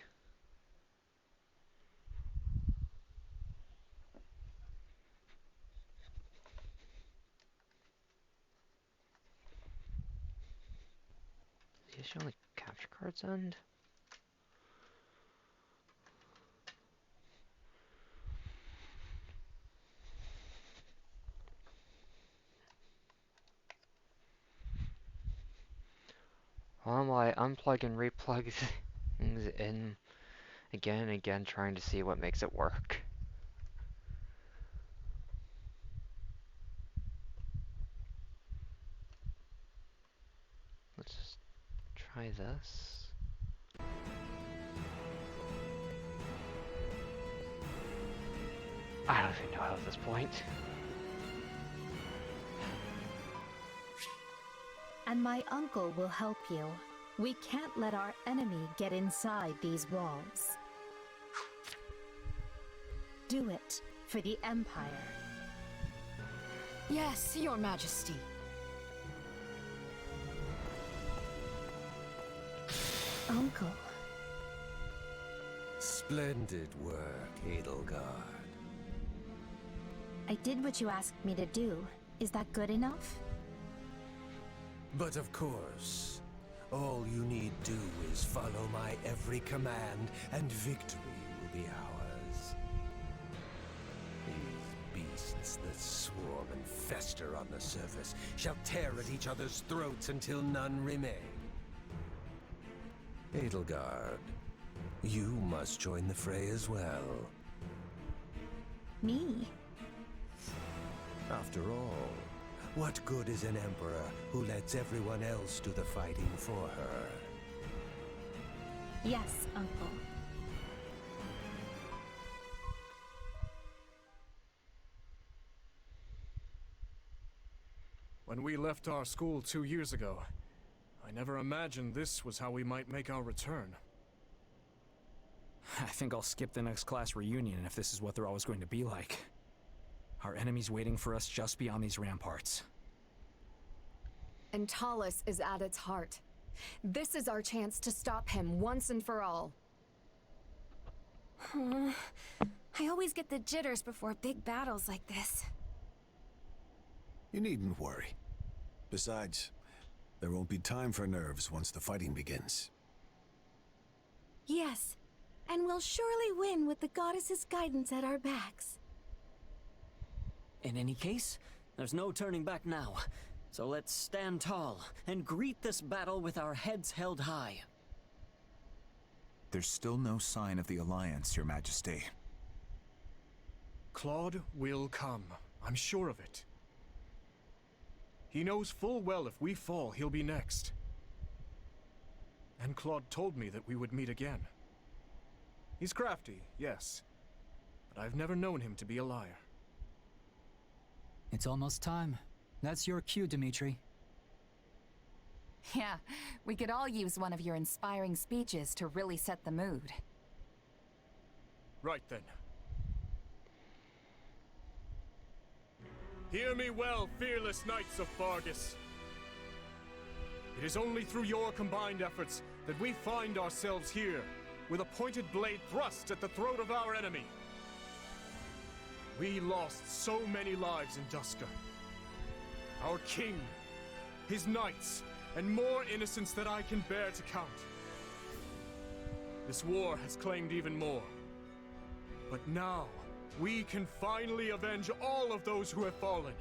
Does he show the capture cards end? While I unplug and replug things in again and again, trying to see what makes it work. Let's just try this. I don't even know how at this point. And my uncle will help you. We can't let our enemy get inside these walls. Do it for the Empire. Yes, Your Majesty. Uncle. Splendid work, Edelgard. I did what you asked me to do. Is that good enough? But of course, all you need do is follow my every command, and victory will be ours. These beasts that swarm and fester on the surface shall tear at each other's throats until none remain. Edelgard, you must join the fray as well. Me? After all, what good is an emperor who lets everyone else do the fighting for her? Yes, Uncle. When we left our school 2 years ago, I never imagined this was how we might make our return. I think I'll skip the next class reunion if this is what they're always going to be like. Our enemy's waiting for us just beyond these ramparts. And Talus is at its heart. This is our chance to stop him once and for all. I always get the jitters before big battles like this. You needn't worry. Besides, there won't be time for nerves once the fighting begins. Yes, and we'll surely win with the goddess's guidance at our backs. In any case, there's no turning back now. So let's stand tall and greet this battle with our heads held high. There's still no sign of the Alliance, Your Majesty. Claude will come. I'm sure of it. He knows full well if we fall, he'll be next. And Claude told me that we would meet again. He's crafty, yes, but I've never known him to be a liar. It's almost time. That's your cue, Dimitri. Yeah, we could all use one of your inspiring speeches to really set the mood. Right then. Hear me well, fearless knights of Fargus. It is only through your combined efforts that we find ourselves here, with a pointed blade thrust at the throat of our enemy. We lost so many lives in Dusker. Our king, his knights, and more innocents that I can bear to count. This war has claimed even more. But now, we can finally avenge all of those who have fallen.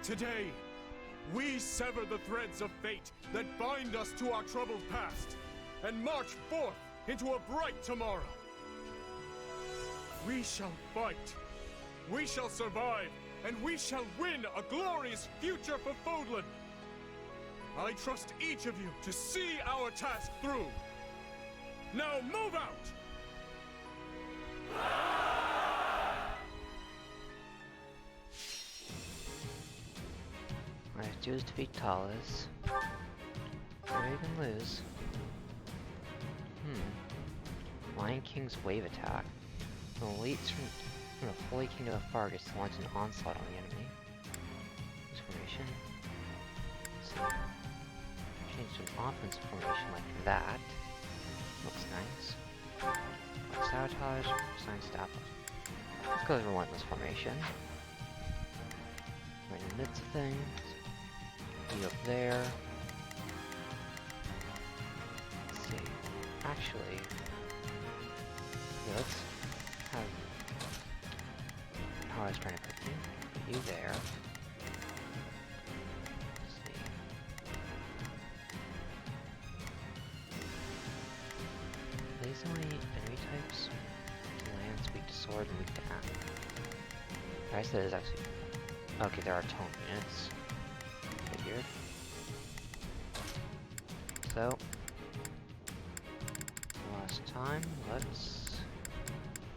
Today, we sever the threads of fate that bind us to our troubled past, and march forth into a bright tomorrow. We shall fight, we shall survive, and we shall win a glorious future for Fodlan. I trust each of you to see our task through. Now move out! What I have to do is defeat Talus. Or even lose. Lion King's wave attack. The elites from the Holy Kingdom of Fargus launch an onslaught on the enemy. This formation. So, change to an offensive formation like that. Looks nice. Sabotage, sign staff. Let's go to the relentless formation. Right in the midst of things. You up there. Let's see. Actually, yeah, let's have. How I was trying to put you there. Let's see. Are these the only enemy types? Lance, weak to sword, and weak to axe. I said is actually. Okay, there are tome units. Figured. So, last time, let's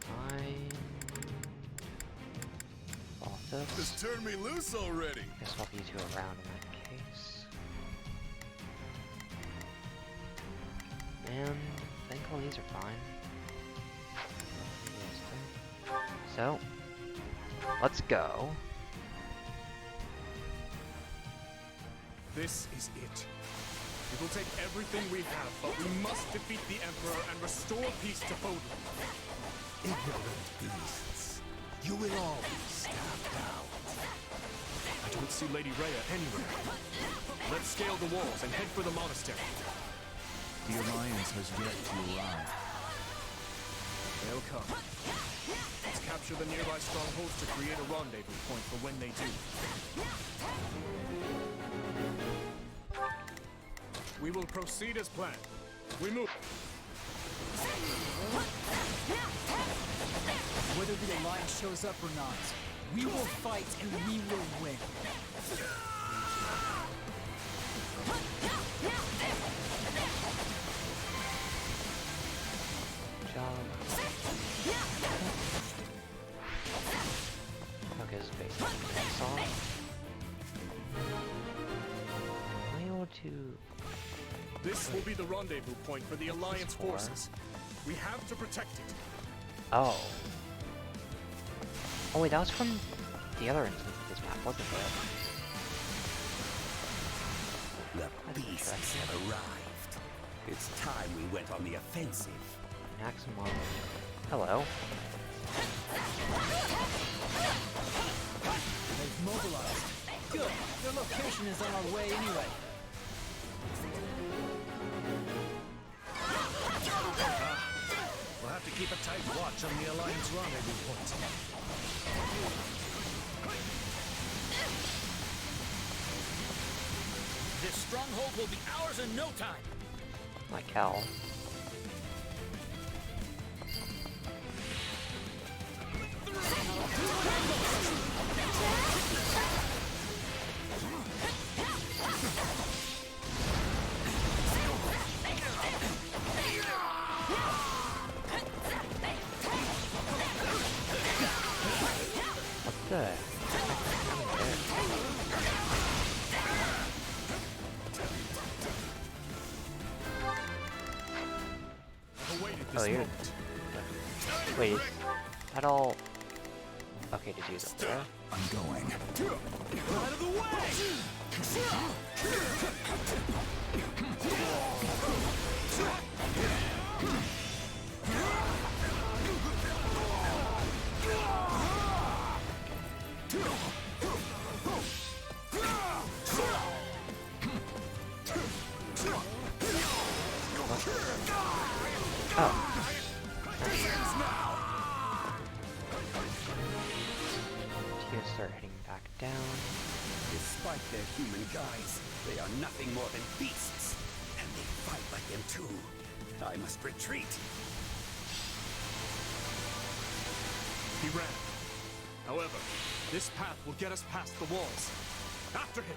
find Balthus. Just turn me loose already. Guess swap you two around in that case. And I think all these are fine. So, let's go. This is it. We will take everything we have, but we must defeat the Emperor and restore peace to Fodlan. Ignorant beasts. You will all be stamped out. I don't see Lady Rhea anywhere. Let's scale the walls and head for the monastery. The Alliance has yet to arrive. They'll come. Let's capture the nearby strongholds to create a rendezvous point for when they do. We will proceed as planned. We move. Whether the Alliance shows up or not, we will fight and we will win. Good job. Okay, this is basically that's all. Am I able to... This will be the rendezvous point for the Alliance forces. We have to protect it. Oh. Oh wait, that was from the other instance of this map, wasn't it? The beasts have arrived. It's time we went on the offensive. Maximum. Hello. They've mobilized. Good. Their location is on our way anyway. We'll have to keep a tight watch on the Alliance rendezvous point. This stronghold will be ours in no time. Like hell. What the? Oh, you're... Wait, is that all... Okay, did you use it there? I'm going. Out of the way! Oh. You start heading back down. Despite their human guise, they are nothing more than beasts. And they fight like them too. I must retreat. He ran. However, this path will get us past the walls. After him!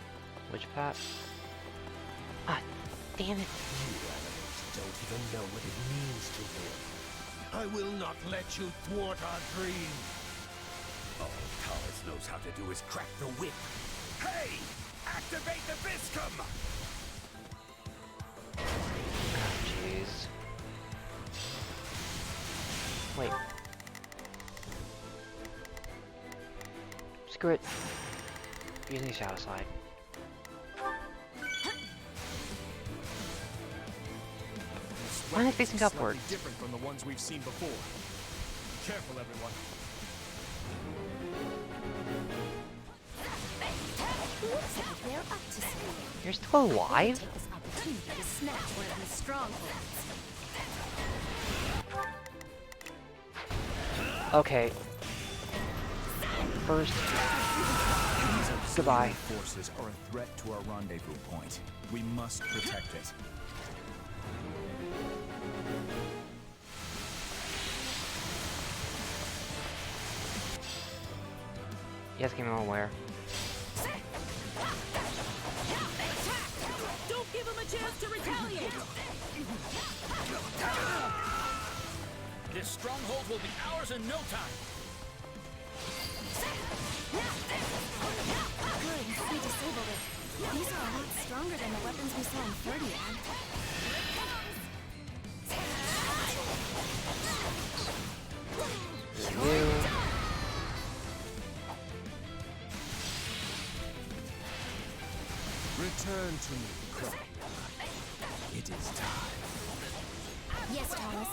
Which path? Ah, damn it. You animals don't even know what it means to live. I will not let you thwart our dream. All Talis knows how to do is crack the whip. Hey! Activate the Viscum! Jeez. Wait. Screw it. Using Shadow Slide. Why am I facing upwards? Different from the ones we've seen before. Be careful, everyone. Looks like they're up to speed. You're still alive? Take this opportunity to snatch one of these strongholds. Okay. First. Goodbye. Forces are a threat to our rendezvous point. We must protect it. Yes, game on where? Don't give him a chance to retaliate! This stronghold will be ours in no time! Good, we disabled it. These are a lot stronger than the weapons we saw in 30ad. Return to me, Croc. It is time. Yes, Thomas.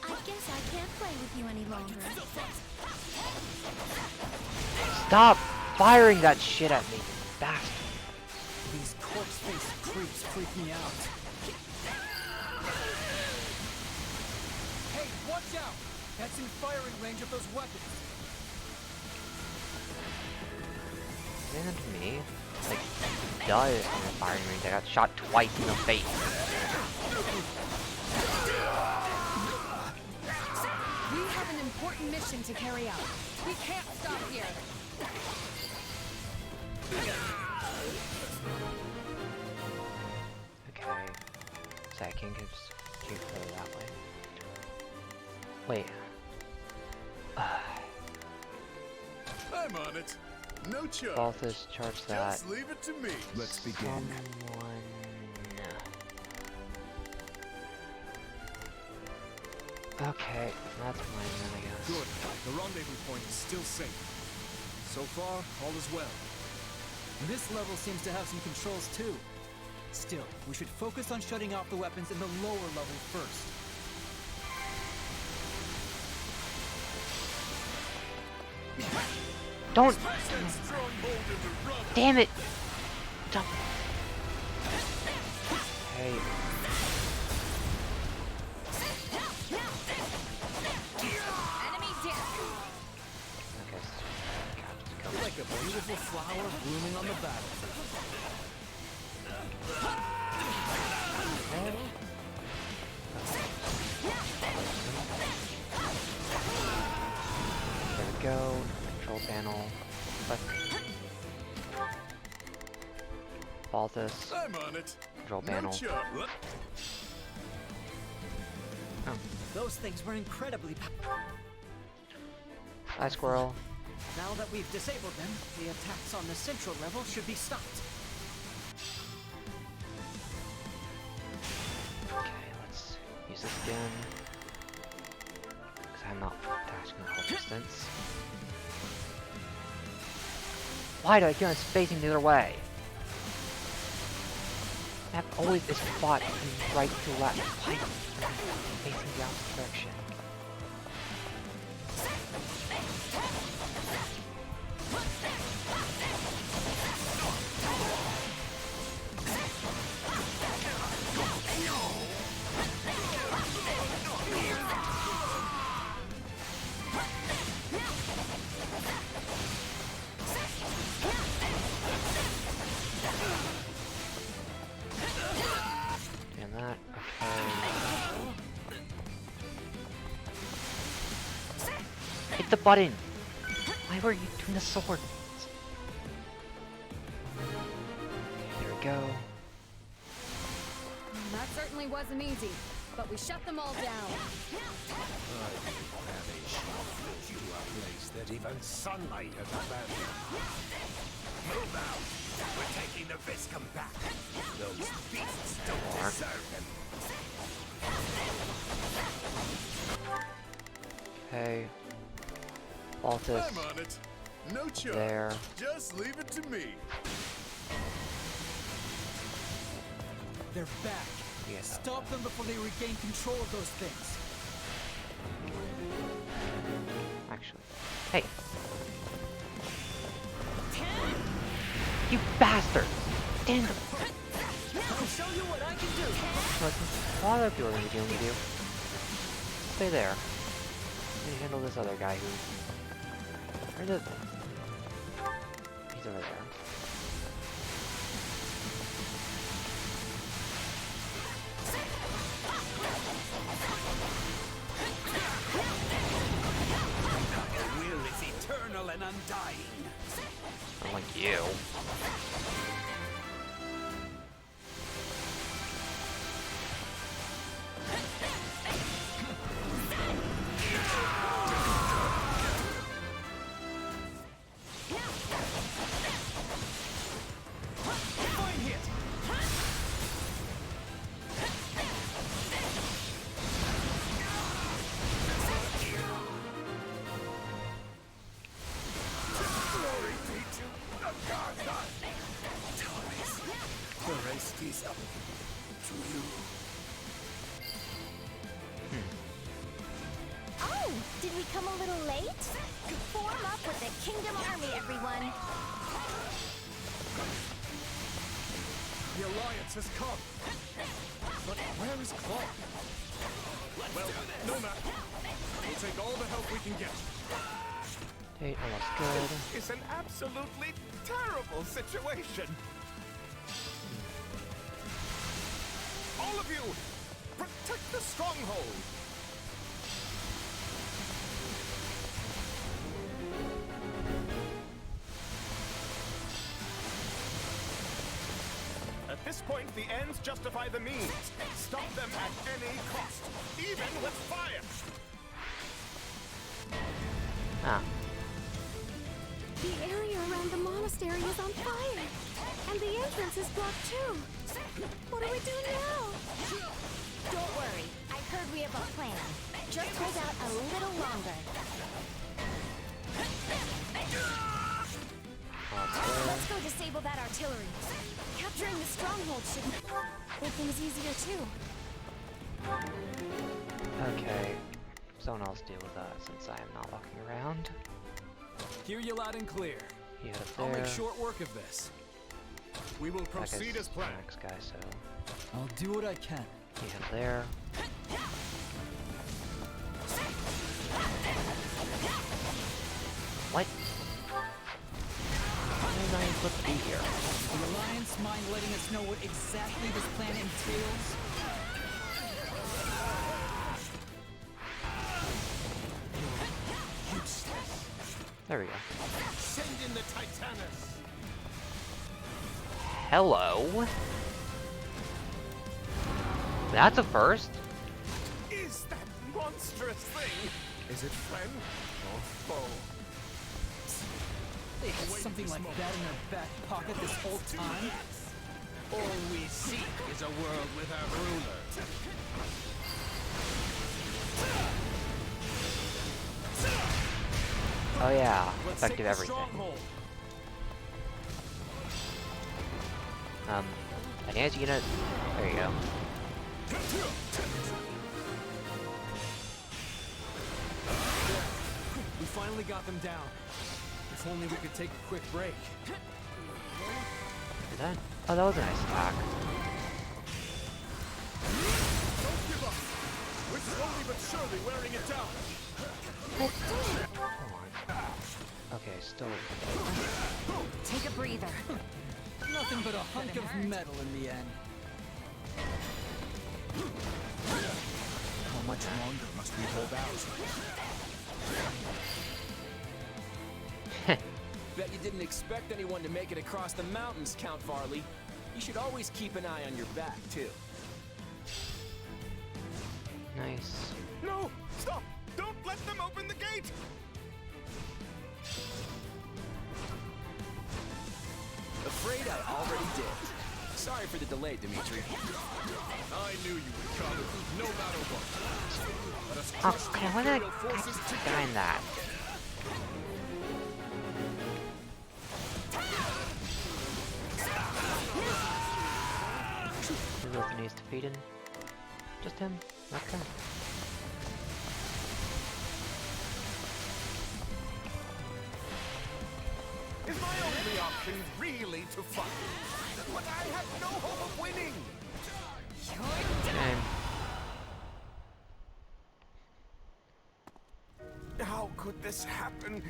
I guess I can't play with you any longer. Stop firing that shit at me, bastard. These corpse-faced creeps freak me out. Hey, watch out! That's in firing range of those weapons. And me? Like, duh, it's on the firing range. I got shot twice in the face. We have an important mission to carry out. We can't stop here. Okay. So I can just keep going that way. Wait. I'm on it. No charge. Balthus, charge that. Just leave it to me. Let's begin. Someone... Okay, that's mine then, I guess. Good. The rendezvous point is still safe. So far, all is well. This level seems to have some controls too. Still, we should focus on shutting off the weapons in the lower level first. Don't! Damn it! Don't. Hey. Enemy down. Okay. You're like a beautiful flower blooming on the battlefield. There we go. Control panel. Click. Balthus. I'm on it. Control panel. Oh. Those things were incredibly Hi, squirrel. Now that we've disabled them, the attacks on the central level should be stopped. Okay, let's use this again. Because I'm not attaching the whole distance. Why do I keep on spacing the other way? I've always this spot from right to left. Why am I facing the opposite direction? And that, okay. Hit the button! Why were you doing the sword? There we go. That certainly wasn't easy, but we shut them all down. You a place that even sunlight has abandoned. Move out! We're taking the Viscum back. Those beasts don't deserve them. Okay. Balthus. I'm on it. No charge. There. Just leave it to me. They're back. Yeah. Stop them before they regain control of those things. Actually. Hey. You bastard! Stand up! I'll show you what I can do. A lot of people are gonna be dealing with you. Stay there. Let me handle this other guy who... Where's it? He's over there. Your will is eternal and undying. Unlike you. Fine hit. Glory be to the gods. Thomas, the rest is up to you. Oh, did we come a little late? Form up with the Kingdom Army, everyone. The Alliance has come. But where is Clark? Well, no matter. We'll take all the help we can get. Hey, almost good. It's an absolutely terrible situation. All of you, protect the stronghold. At this point, the ends justify the means. Stop them at any cost, even with fire. Ah. The area around the monastery is on fire, and the entrance is blocked too. What do we do now? Don't worry, I heard we have a plan. Just hold out a little longer. Let's go disable that artillery. Capturing the stronghold should make things easier too. Okay. Someone else deal with that since I am not walking around. Hear you loud and clear. He had it I'll there. make short work of this. We will That guy's proceed as the planned. next guy, so I'll do what I can. he had it there. What? Why am I supposed to be here? The Alliance mind letting us know what exactly this plan entails? There we go. Send in the Titanus. Hello? That's a first? Is that monstrous thing? Is it friend or foe? They had something like that in their back pocket this whole time? All we seek is a world without rulers. Oh yeah, effective everything. I guess you gonna. There you go. We finally got them down. If only we could take a quick break. Is that? Oh, that was a nice attack. Don't give up. We're slowly but surely wearing it down. Okay, still. Take a breather. Nothing but a hunk of metal in the end. How much longer must we hold out? Bet you didn't expect anyone to make it across the mountains, Count Varley. You should always keep an eye on your back, too. Nice. No! Stop! Don't let them open the gate! Afraid I already did. Sorry for the delay, Dimitri. I knew you would come, no matter what. Let us Oh, crush the okay, why did Imperial forces I together. find that? Who else needs defeated? Just him? Okay. Is my only option really to fight? But I have no hope of winning! Okay. How could this happen?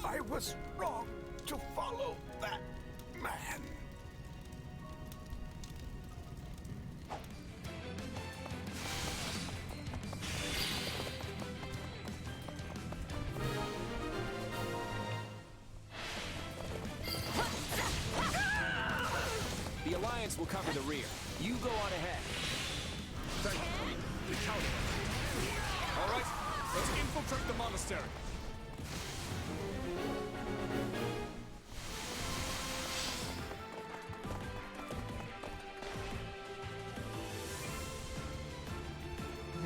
I was wrong to follow that man. The Alliance will cover the rear. You go on ahead. Thank you. We count it. All right, let's infiltrate the monastery.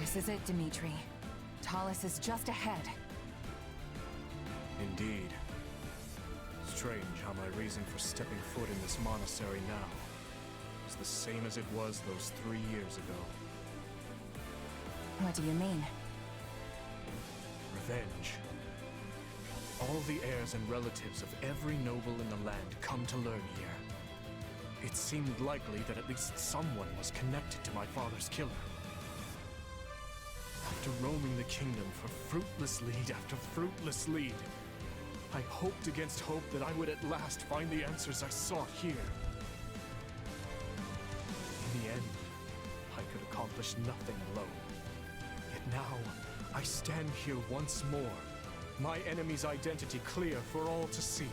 This is it, Dimitri. Talus is just ahead. Indeed. Strange how my reason for stepping foot in this monastery now is the same as it was those 3 years ago. What do you mean? Revenge. All the heirs and relatives of every noble in the land come to learn here. It seemed likely that at least someone was connected to my father's killer. After roaming the kingdom for fruitless lead after fruitless lead, I hoped against hope that I would at last find the answers I sought here. In the end, I could accomplish nothing alone. Yet now, I stand here once more, my enemy's identity clear for all to see.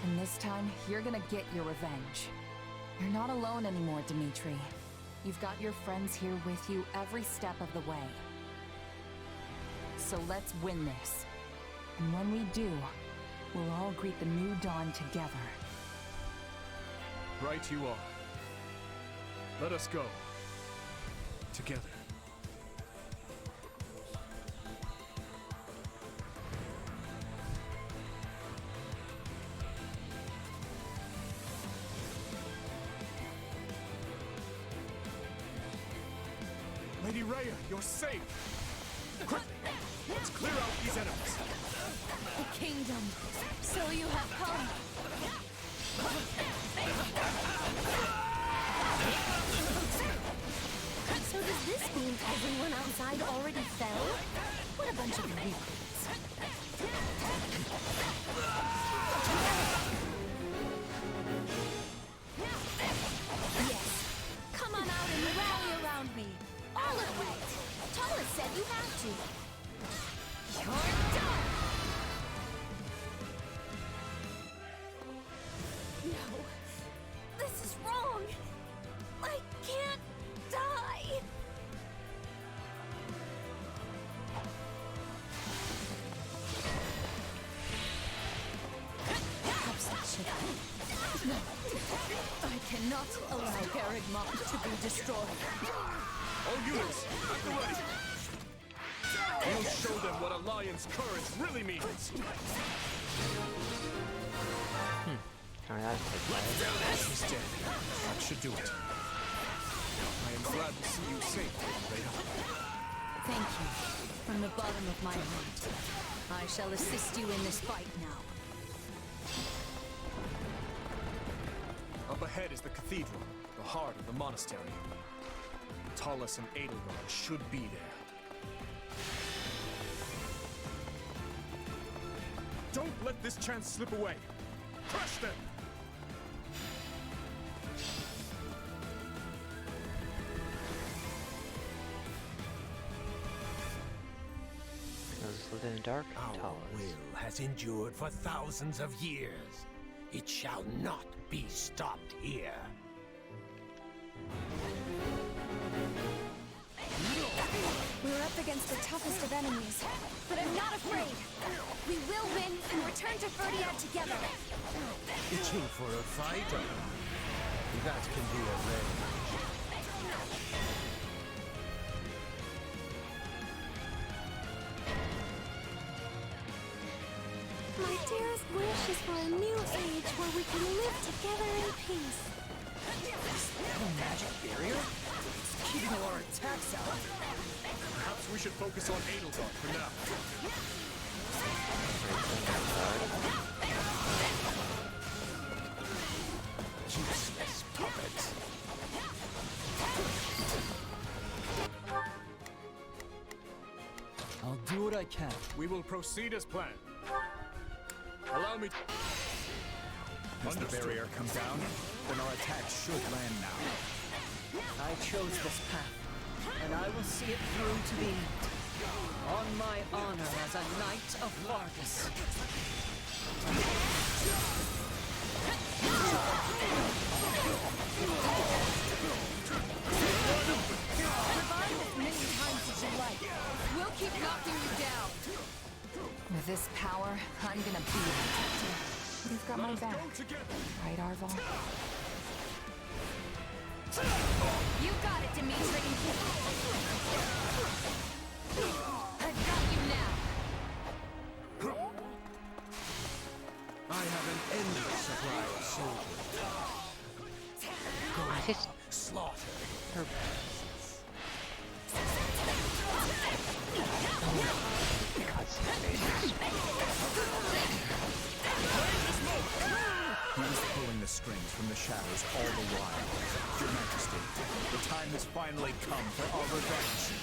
And this time, you're gonna get your revenge. You're not alone anymore, Dimitri. You've got your friends here with you every step of the way. So let's win this. And when we do, we'll all greet the new dawn together. Right you are. Let us go. Together. Lady Rhea, you're safe! Let's clear out these enemies. The kingdom. So you have come. So does this mean everyone outside already fell? What a bunch of weaklings. Yes. Come on out and rally around me. All of you. Thomas said you have to. You're done! No. This is wrong. I can't die. Perhaps I should. No. I cannot allow Garreg Mach to be destroyed. All units, at the ready. We'll show them what a lion's courage really means. She's dead. That should do it. I am glad to see you safe, Leia. Thank you. From the bottom of my heart. I shall assist you in this fight now. Up ahead is the cathedral, the heart of the monastery. Talus and Edelgard should be there. Don't let this chance slip away. Crush them! Those live in dark Our will has endured for thousands of years. It shall not be stopped here. We're up against the toughest of enemies, but I'm not afraid. We will win and return to Ferdiad together. Itching for a fight? That can be arranged. My dearest wish is for a new age where we can live together in peace. Is that a magic barrier? It's keeping all our attacks out. Perhaps we should focus on Edelgard for now. Useless puppets. I'll do what I can. We will proceed as planned. Allow me to... Has the barrier come down? Then our attack should land now. I chose this path, and I will see it through to the end. On my honor as a Knight of Vargas. Revive as many times as you like. We'll keep knocking you down. With this power, I'm gonna be protected. But you've got my back. Right, Arval? You got it, Dimitri. I've got you now. I have an endless supply of soldiers. Slaughter. He was pulling the strings from the shadows all the while. Your Majesty, the time has finally come for our revenge.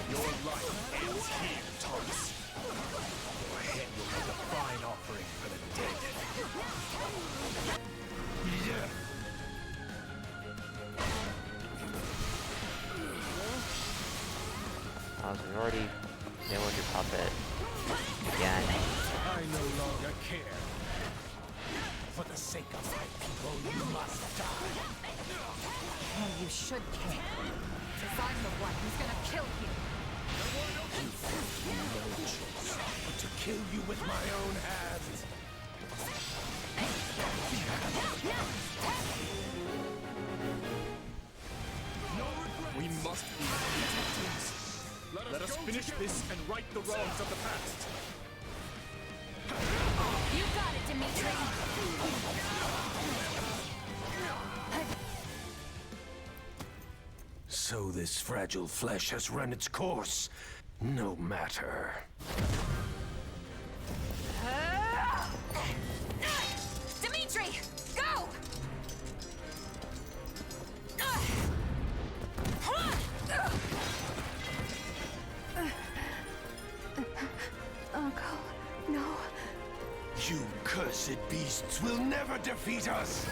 Your life ends here, Thomas. Your head will make a fine offering for the dead. Yeah. We already nailed your puppet again. I no longer care. For the sake of my people, you must die. Oh, you should care. Because I'm the one who's gonna kill you. No choice but to kill you with my own hands. We must be detectives. Let us finish this and right the wrongs of the past. You got it, Dimitri. So this fragile flesh has run its course. No matter. Dimitri, go! Uncle, no. You cursed beasts will never defeat us!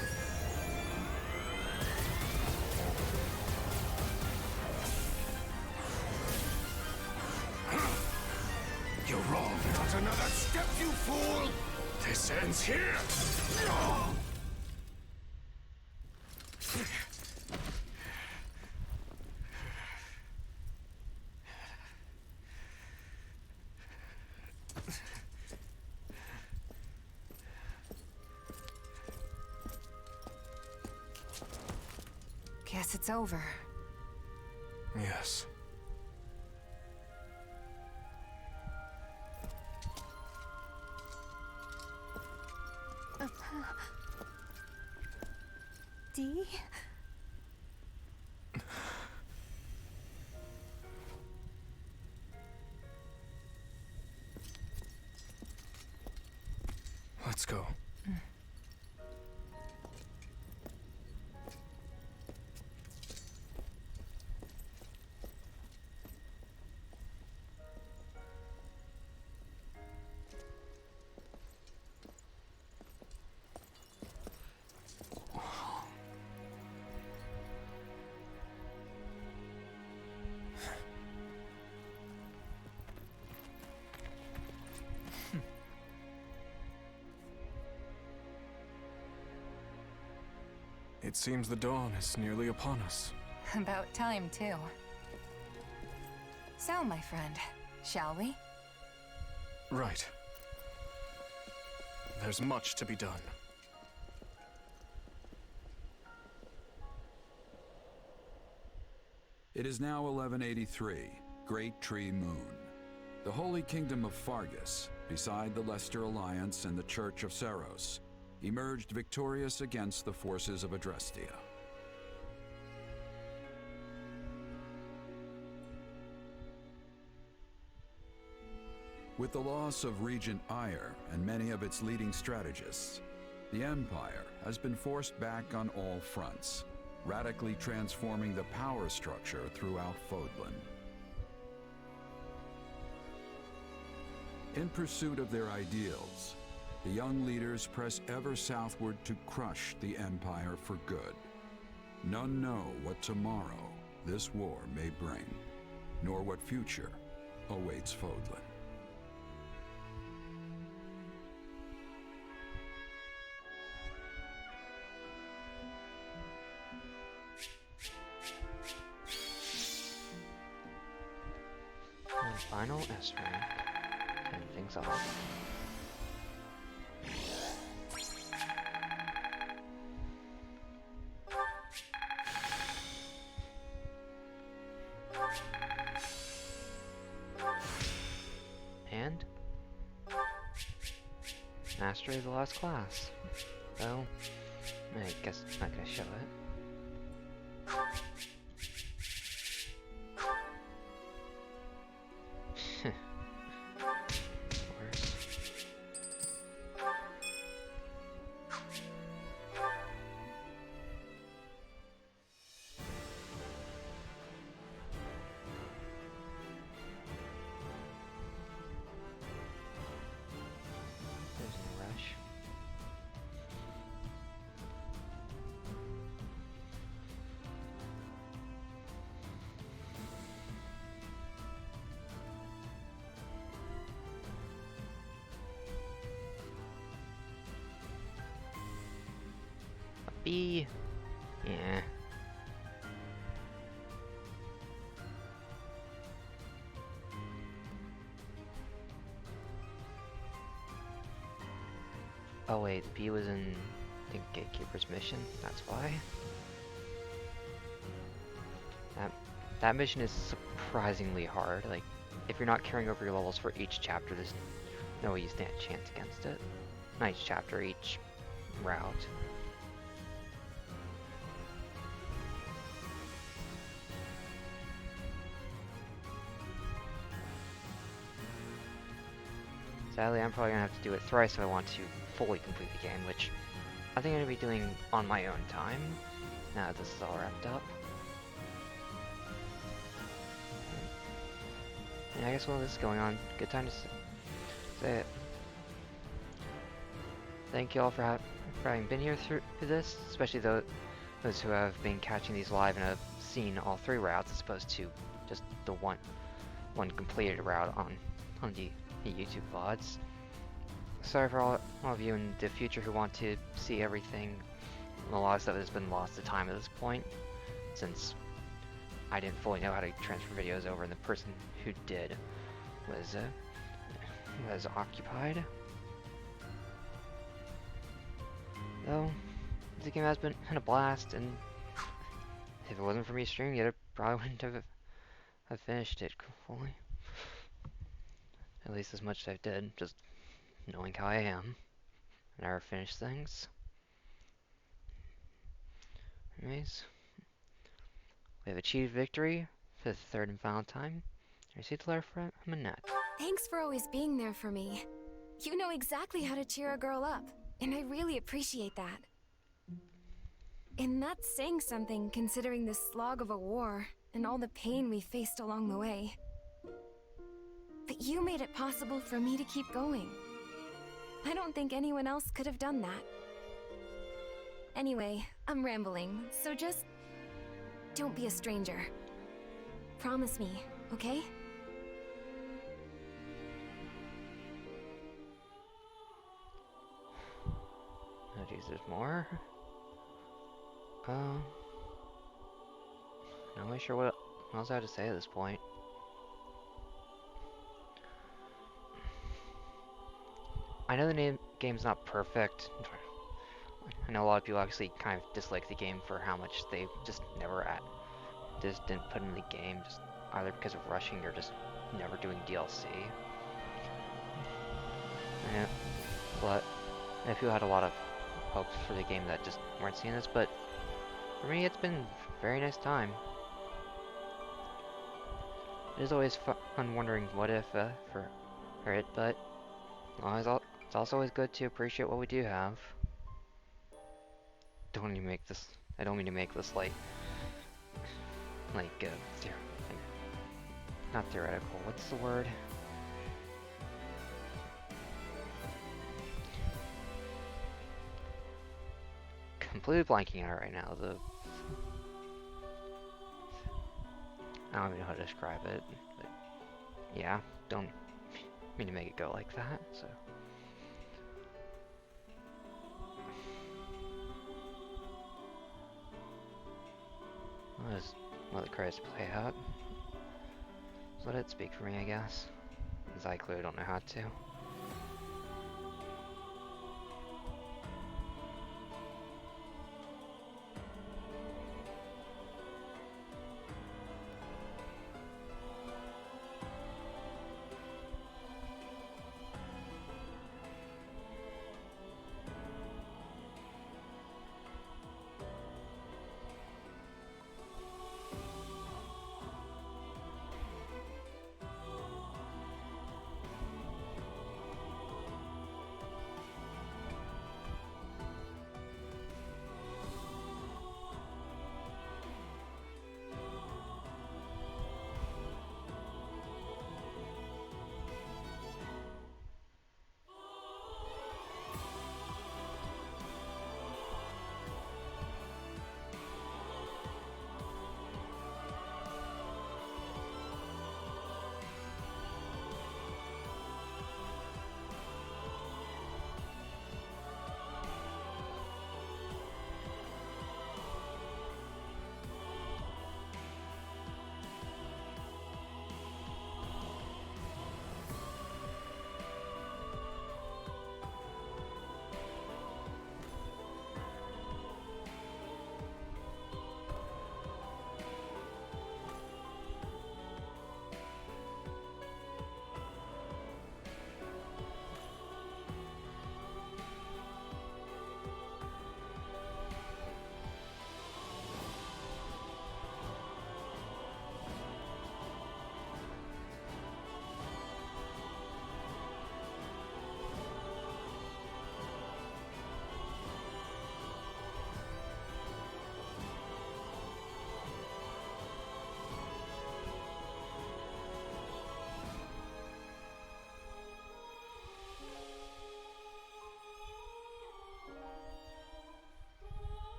You're wrong. Not another step, you fool! This ends here! Guess it's over. Yes. Dee? Let's go. It seems the dawn is nearly upon us. About time, too. So, my friend, shall we? Right. There's much to be done. It is now 1183, Great Tree Moon. The Holy Kingdom of Fargus, beside the Leicester Alliance and the Church of Saros, emerged victorious against the forces of Adrestia. With the loss of Regent Ire and many of its leading strategists, the Empire has been forced back on all fronts, radically transforming the power structure throughout Fodlan. In pursuit of their ideals, the young leaders press ever southward to crush the Empire for good. None know what tomorrow this war may bring, nor what future awaits Fodlan. And final S rank, end things off. And Mastery of the last class. Well, I guess I'm not gonna show it. B. Yeah. Oh wait, B was in, I think, Gatekeeper's mission. That's why. That mission is surprisingly hard. Like, if you're not carrying over your levels for each chapter, there's no way you stand a chance against it. Not each chapter, each route. Sadly, I'm probably gonna have to do it thrice if I want to fully complete the game, which I think I'm gonna be doing on my own time, now that this is all wrapped up. And I guess while this is going on, good time to say it. Thank you all for having been here through this, especially those who have been catching these live and have seen all 3 routes as opposed to just the one completed route on the YouTube VODs. Sorry for all of you in the future who want to see everything. A lot of stuff has been lost to time at this point, since I didn't fully know how to transfer videos over, and the person who did was occupied. Though, the game has been a blast, and if it wasn't for me streaming it, I probably wouldn't have finished it fully. At least as much as I did, just knowing how I am. I never finish things. Anyways, we have achieved victory for the 3rd and final time. I received a letter from Annette. Thanks for always being there for me. You know exactly how to cheer a girl up, and I really appreciate that. And that's saying something, considering the slog of a war and all the pain we faced along the way. But you made it possible for me to keep going. I don't think anyone else could have done that. Anyway, I'm rambling, so just don't be a stranger. Promise me, okay? Oh geez, there's more? Not really sure what else I have to say at this point. I know the game's not perfect. I know a lot of people actually kind of dislike the game for how much they just didn't put in the game, just either because of rushing or just never doing DLC. Yeah, but I feel I had a lot of hopes for the game that just weren't seeing this, but for me it's been a very nice time. It is always fun wondering what if for it, but it's also always good to appreciate what we do have. I don't mean to make this like not theoretical. What's the word? Completely blanking on it right now. I don't even know how to describe it, but yeah, don't mean to make it go like that, so. I'll just let the credits play out. Just let it speak for me, I guess. Because I clearly don't know how to.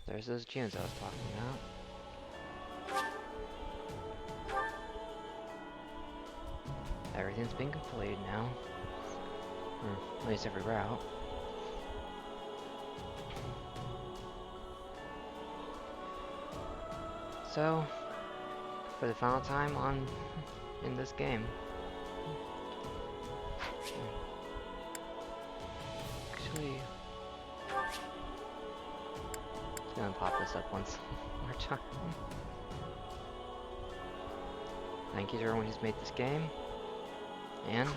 there's those tunes I was talking about. Everything's been completed now. Or at least every route. So, for the final time in this game. Actually, I'm gonna pop this up once more time. Thank you to everyone who's made this game, and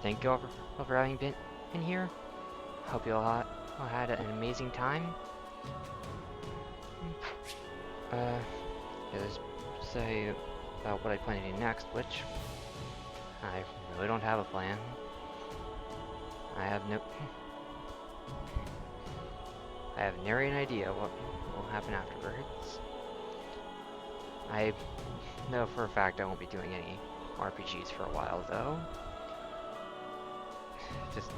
thank you all for having been in here. Hope you all had an amazing time. Just say about what I plan to do next, which I really don't have a plan. I have nary an idea what will happen afterwards. I know for a fact I won't be doing any RPGs for a while, though. Just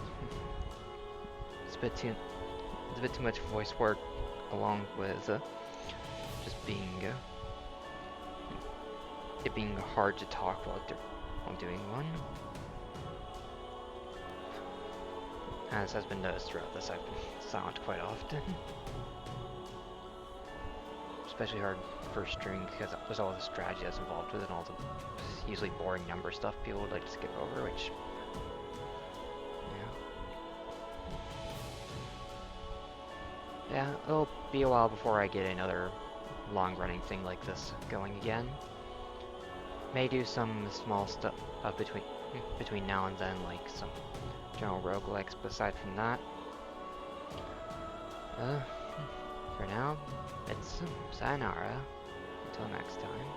it's a bit too much voice work, along with just it being hard to talk while doing one. As has been noticed throughout this, I've been silent quite often. Especially hard for streaming because there's all the strategy that's involved with it and all the usually boring number stuff people would like to skip over, which, yeah, it'll be a while before I get another long-running thing like this going again. May do some small stuff between now and then, like some general roguelikes, but aside from that, for now, it's sayonara. Until next time.